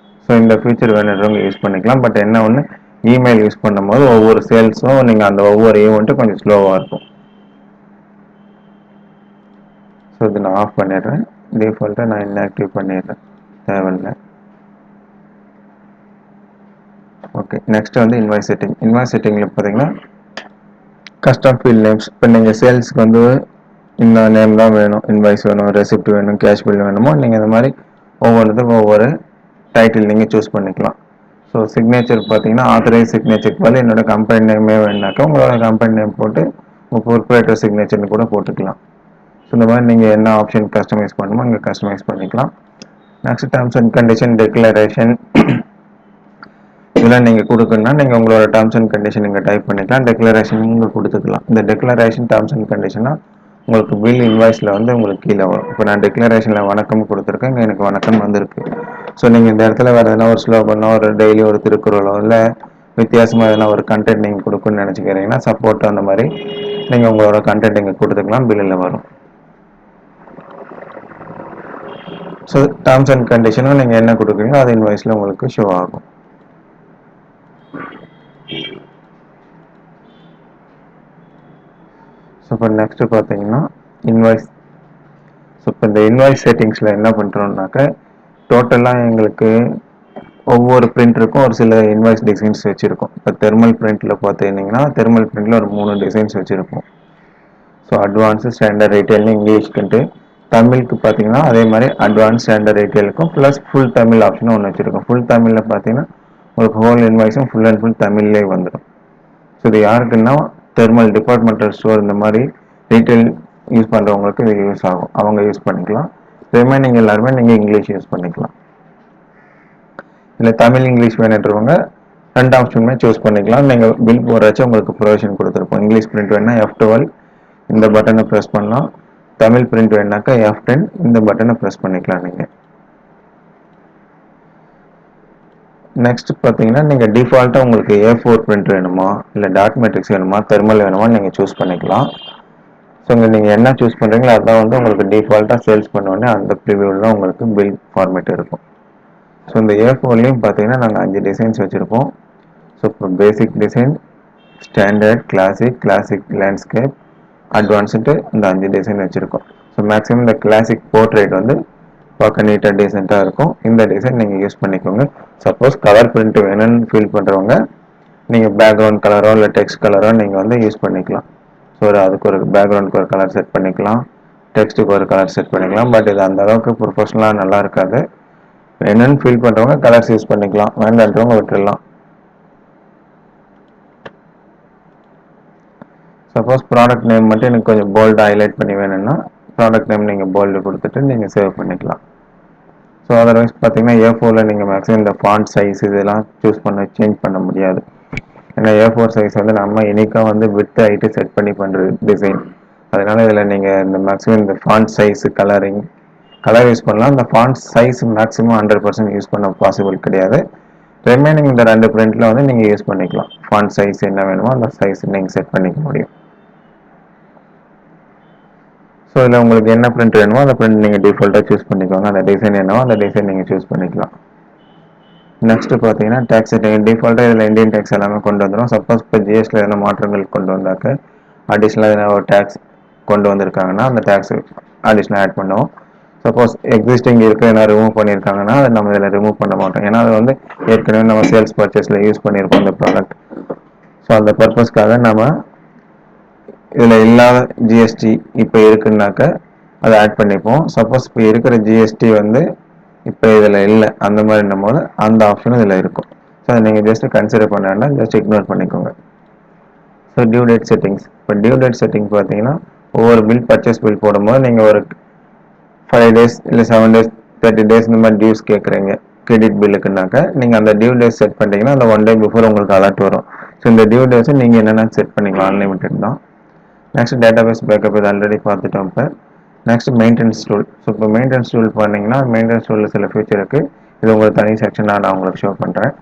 ஸோ இந்த ஃபியூச்சர் வேணுன்றவங்க யூஸ் பண்ணிக்கலாம். பட் என்ன ஒன்று, இமெயில் யூஸ் பண்ணும்போது ஒவ்வொரு சேல்ஸும் நீங்கள் அந்த ஒவ்வொரு ஈவெண்ட்டும் கொஞ்சம் ஸ்லோவாக இருக்கும். ஸோ இது நான் ஆஃப் பண்ணிடுறேன், டிஃபால்ட்டாக நான் இன்ஆக்டிவ் பண்ணிடுறேன், தேவையில்லை. ஓகே, நெக்ஸ்ட் வந்து இன்வாய்ஸ் செட்டிங். இன்வாய்ஸ் செட்டிங்கில் பார்த்தீங்கன்னா கஸ்டம் ஃபீல்ட் நேம்ஸ். இப்போ நீங்கள் சேல்ஸ்க்கு வந்து இந்த நேம் தான் வேணும், இன்வாய்ஸ் வேணும், ரெசிப்ட் வேணும், கேஷ் பில் வேணுமோ நீங்கள் இந்த மாதிரி ஒவ்வொன்றுத்துக்கும் ஒவ்வொரு டைட்டில் நீங்கள் சூஸ் பண்ணிக்கலாம். ஸோ சிக்னேச்சர் பார்த்தீங்கன்னா ஆத்தரைஸ் சிக்னேச்சருக்கு பதில் என்னோட கம்பெனி நேமே வேணுனாக்கா உங்களோட கம்பெனி நேம் போட்டு உங்கள் ப்ரொப்ரைட்டர் சிக்னேச்சர்னு கூட போட்டுக்கலாம். ஸோ இந்த மாதிரி நீங்கள் என்ன ஆப்ஷன் கஸ்டமைஸ் பண்ணணுமோ இங்கே கஸ்டமைஸ் பண்ணிக்கலாம். Next terms and condition, declaration, இதெல்லாம் நீங்கள் கொடுக்கணும்னா நீங்கள் உங்களோட டேர்ம்ஸ் அண்ட் கண்டிஷன் இங்கே டைப் பண்ணிக்கலாம், டெக்ளரேஷன் இங்கே கொடுத்துக்கலாம். இந்த டெக்ளரேஷன் டேர்ம்ஸ் அண்ட் கண்டிஷனாக உங்களுக்கு பில் இன்வாய்ஸில் வந்து உங்களுக்கு கீழே வரும். இப்போ நான் டெக்ளரேஷனில் வணக்கம் கொடுத்துருக்கேன், இங்கே எனக்கு வணக்கம் வந்திருக்கு. ஸோ நீங்கள் இந்த இடத்துல வேறு எதனா ஒரு ஸ்லோகனோ ஒரு டெய்லி ஒரு திருக்குறளோ இல்லை வித்தியாசமாக எதனா ஒரு கண்டென்ட் நீங்கள் கொடுக்குன்னு நினச்சிக்கிறீங்கன்னா சப்போர்ட் அந்த மாதிரி நீங்கள் உங்களோட கண்டென்ட் இங்கே கொடுத்துக்கலாம், பில்லில் வரும். ஸோ டேர்ம்ஸ் அண்ட் கண்டிஷனும் நீங்கள் என்ன கொடுக்குறீங்களோ அது இன்வாய்ஸில் உங்களுக்கு ஷோ ஆகும். ஸோ இப்போ நெக்ஸ்ட் பார்த்தீங்கன்னா இன்வாய்ஸ். ஸோ இப்போ இந்த இன்வாய்ஸ் செட்டிங்ஸில் என்ன பண்ணுறோம்னாக்க டோட்டலாக எங்களுக்கு ஒவ்வொரு பிரிண்டருக்கும் ஒரு சில இன்வாய்ஸ் டிசைன்ஸ் வச்சுருக்கோம். இப்போ தெர்மல் பிரிண்டில் பார்த்துக்கிட்டிங்கன்னா தெர்மல் பிரிண்டில் ஒரு 3 டிசைன்ஸ் வச்சுருப்போம். ஸோ அட்வான்ஸு, ஸ்டாண்டர்ட், ரீட்டெயில்னு இங்கிலீஷ்க்குன்ட்டு. தமிழுக்கு பார்த்தீங்கன்னா அதே மாதிரி அட்வான்ஸ், ஸ்டாண்டர்ட், ரீட்டெயிலுக்கும் ப்ளஸ் ஃபுல் தமிழ் ஆப்ஷனும் ஒன்று வச்சுருக்கோம். ஃபுல் தமிழில் பார்த்தீங்கன்னா உங்களுக்கு ஹோல் இன்வாய்ஸும் ஃபுல் அண்ட் ஃபுல் தமிழ்லேயே வந்துடும். ஸோ இது யாருக்குன்னா தெர்மல், டிபார்ட்மெண்டல் ஸ்டோர் இந்த மாதிரி ரீட்டைல் யூஸ் பண்ணுறவங்களுக்கு இது யூஸ் ஆகும். அவங்க யூஸ் பண்ணிக்கலாம். ரிமைனிங் எல்லாருமே நீங்கள் இங்கிலீஷ் யூஸ் பண்ணிக்கலாம். இல்லை தமிழ் இங்கிலீஷ் வேணுன்றவங்க 2 ஆப்ஷனுமே சூஸ் பண்ணிக்கலாம். நீங்கள் பில் போடுறச்சு உங்களுக்கு ப்ரொவிஷன் கொடுத்துருப்போம். இங்கிலீஷ் பிரிண்ட் வேணுன்னா F12 இந்த பட்டனை ப்ரெஸ் பண்ணலாம். தமிழ் பிரிண்ட் வேணுனாக்கா F10 இந்த பட்டனை ப்ரெஸ் பண்ணிக்கலாம் நீங்கள். நெக்ஸ்ட் பார்த்தீங்கன்னா நீங்கள் டிஃபால்ட்டாக உங்களுக்கு A4 பிரிண்ட் வேணுமா இல்லை டாட் மேட்ரிக்ஸ் வேணுமா தெர்மல் வேணுமா நீங்கள் சூஸ் பண்ணிக்கலாம். ஸோ இங்கே நீங்கள் என்ன சூஸ் பண்ணுறீங்களோ அதான் வந்து உங்களுக்கு டிஃபால்ட்டாக சேல்ஸ் பண்ணோடனே அந்த ப்ரிவியூவில் தான் உங்களுக்கு பில் ஃபார்மேட் இருக்கும். ஸோ இந்த A4லையும் பார்த்தீங்கன்னா நாங்கள் 5 டிசைன்ஸ் வச்சுருப்போம். ஸோ இப்போ basic design, standard, classic landscape, advanced இந்த 5 டிசைன் வச்சுருக்கோம். ஸோ மேக்ஸிமம் இந்த கிளாசிக் போர்ட்ரேட் வந்து பார்க்க நீட்டாக டீசெண்டாக இருக்கும். இந்த டிசைன் நீங்கள் யூஸ் பண்ணிக்கோங்க. சப்போஸ் கலர் பிரிண்ட் வேணும்னு ஃபீல் பண்ணுறவங்க நீங்கள் பேக்ரவுண்ட் கலரோ இல்லை டெக்ஸ்ட் கலரோ நீங்கள் வந்து யூஸ் பண்ணிக்கலாம். ஸோ அதுக்கு ஒரு பேக்ரவுண்டுக்கு ஒரு கலர் செட் பண்ணிக்கலாம், டெக்ஸ்ட்டுக்கு ஒரு கலர் செட் பண்ணிக்கலாம். பட் இது அந்த அளவுக்கு ப்ரொஃபஷனலாக நல்லா இருக்காது. என்னன்னு ஃபீல் பண்ணுறவங்க கலர்ஸ் யூஸ் பண்ணிக்கலாம், வேண்டான்றவங்க விட்டுடலாம். சப்போஸ் ப்ராடக்ட் நேம் மட்டும் எனக்கு கொஞ்சம் போல்டாக ஹைலைட் பண்ணி வேணும்னா ப்ராடக்ட் நேம் நீங்கள் போல்டு கொடுத்துட்டு நீங்கள் சேவ் பண்ணிக்கலாம். ஸோ அதர்வைஸ் பார்த்தீங்கன்னா A4ல் நீங்கள் மேக்ஸிமம் இந்த ஃபாண்ட் சைஸ் இதெல்லாம் சேஞ்ச் பண்ண முடியாது. ஏன்னா A4 சைஸ் வந்து நம்ம யூனிக்காக வந்து வித் ஹைட்டு செட் பண்ணி பண்ணுறது டிசைன். அதனால் இதில் நீங்கள் இந்த மேக்ஸிமம் இந்த ஃபாண்ட் சைஸு கலர் யூஸ் பண்ணலாம். இந்த ஃபாண்ட் சைஸ் மேக்ஸிமம் 100% யூஸ் பண்ண பாசிபிள் கிடையாது. ரிமைனிங் இந்த 2 பிரிண்டில் வந்து நீங்கள் யூஸ் பண்ணிக்கலாம். ஃபாண்ட் சைஸ் என்ன வேணுமோ அந்த சைஸ் நீங்கள் செட் பண்ணிக்க முடியும். ஸோ இதில் உங்களுக்கு என்ன பிரிண்ட் வேணுமோ அந்த பிரிண்ட் நீங்கள் டிஃபால்ட்டாக சூஸ் பண்ணிக்கோங்க. அந்த டிசைன் என்னவோ அந்த டிசைன் நீங்கள் சூஸ் பண்ணிக்கலாம். நெக்ஸ்ட் பார்த்தீங்கன்னா டேக்ஸ் செட்டிங். டிஃபால்ட்டாக இதில் இந்தியன் டேக்ஸ் எல்லாமே கொண்டு வந்துடும். சப்போஸ் இப்போ ஜிஎஸ்டியில் எதனா மாற்றங்கள் கொண்டு வந்தாக்க அடிஷ்னலாக எதனா ஒரு டேக்ஸ் கொண்டு வந்திருக்காங்கன்னா அந்த டேக்ஸ் அடிஷ்னலாக ஆட் பண்ணுவோம். சப்போஸ் எக்ஸிஸ்டிங் இருக்குது எதனா ரிமூவ் பண்ணியிருக்காங்கன்னா அதை நம்ம இதில் ரிமூவ் பண்ண மாட்டோம். ஏன்னா அது வந்து ஏற்கனவே நம்ம சேல்ஸ் பர்ச்சேஸில் யூஸ் பண்ணியிருக்கோம் அந்த ப்ராடக்ட். ஸோ அந்த பர்பஸ்க்காக நம்ம இதில் இல்லாத ஜிஎஸ்டி இப்போ இருக்குன்னாக்க அதை ஆட் பண்ணிப்போம். சப்போஸ் இப்போ இருக்கிற ஜிஎஸ்டி வந்து இப்போ இதில் இல்லை அந்த மாதிரின்னும் போது அந்த ஆப்ஷனும் இதில் இருக்கும். ஸோ அதை நீங்கள் ஜஸ்ட் கன்சிடர் பண்ண வேண்டாம், ஜஸ்ட் இக்னோர் பண்ணிக்கோங்க. So due date settings. இப்போ டியூ டேட் செட்டிங் பார்த்தீங்கன்னா ஒவ்வொரு பர்ச்சேஸ் பில் போடும்போது நீங்கள் ஒரு 5 days இல்லை 7 days 30 days இந்த மாதிரி டியூஸ் கேட்குறீங்க கிரெடிட் பில்லுக்குனாக்க நீங்கள் அந்த டியூ டேஸ் செட் பண்ணிட்டீங்கன்னா அந்த 1 day பிஃபோர் உங்களுக்கு அலர்ட் வரும். ஸோ இந்த டியூ டேஸை நீங்கள் என்னென்ன செட் பண்ணிக்கலாம், அன்லிமிட்டட் தான். நெக்ஸ்ட் டேட்டாபேஸ் பேக்கப் இது ஆல்ரெடி பார்த்துட்டோம். இப்போ நெக்ஸ்ட் மெயின்டெனன்ஸ் டூல். ஸோ இப்போ மெயின்டெனன்ஸ் டூல் பண்ணிங்கன்னா மெயின்டெனன்ஸ் டூலில் சில ஃபியூச்சர் இருக்குது. இது உங்களுக்கு தனி செக்ஷனாக நான் உங்களுக்கு ஷோ பண்ணுறேன்.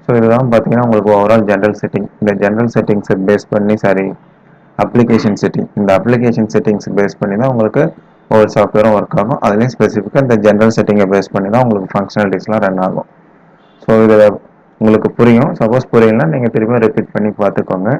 ஸோ இதுதான் பார்த்தீங்கன்னா உங்களுக்கு ஓவரால் ஜென்ரல் செட்டிங். இந்த ஜென்ரல் செட்டிங்ஸை பேஸ் பண்ணி அப்ளிகேஷன் செட்டிங். இந்த அப்ளிகேஷன் செட்டிங்ஸ் பேஸ் பண்ணி தான் உங்களுக்கு ஒவ்வொரு சாஃப்ட்வேரும் ஒர்க் ஆகும். அதுலேயும் ஸ்பெசிஃபிக்காக இந்த ஜென்ரல் செட்டிங்கை பேஸ் பண்ணி தான் உங்களுக்கு ஃபங்க்ஷனாலிட்டிஸ்லாம் ரன் ஆகும். ஸோ இதில் உங்களுக்கு புரியும். சப்போஸ் புரியலன்னா நீங்கள் திரும்ப ரிப்பீட் பண்ணி பார்த்துக்கோங்க.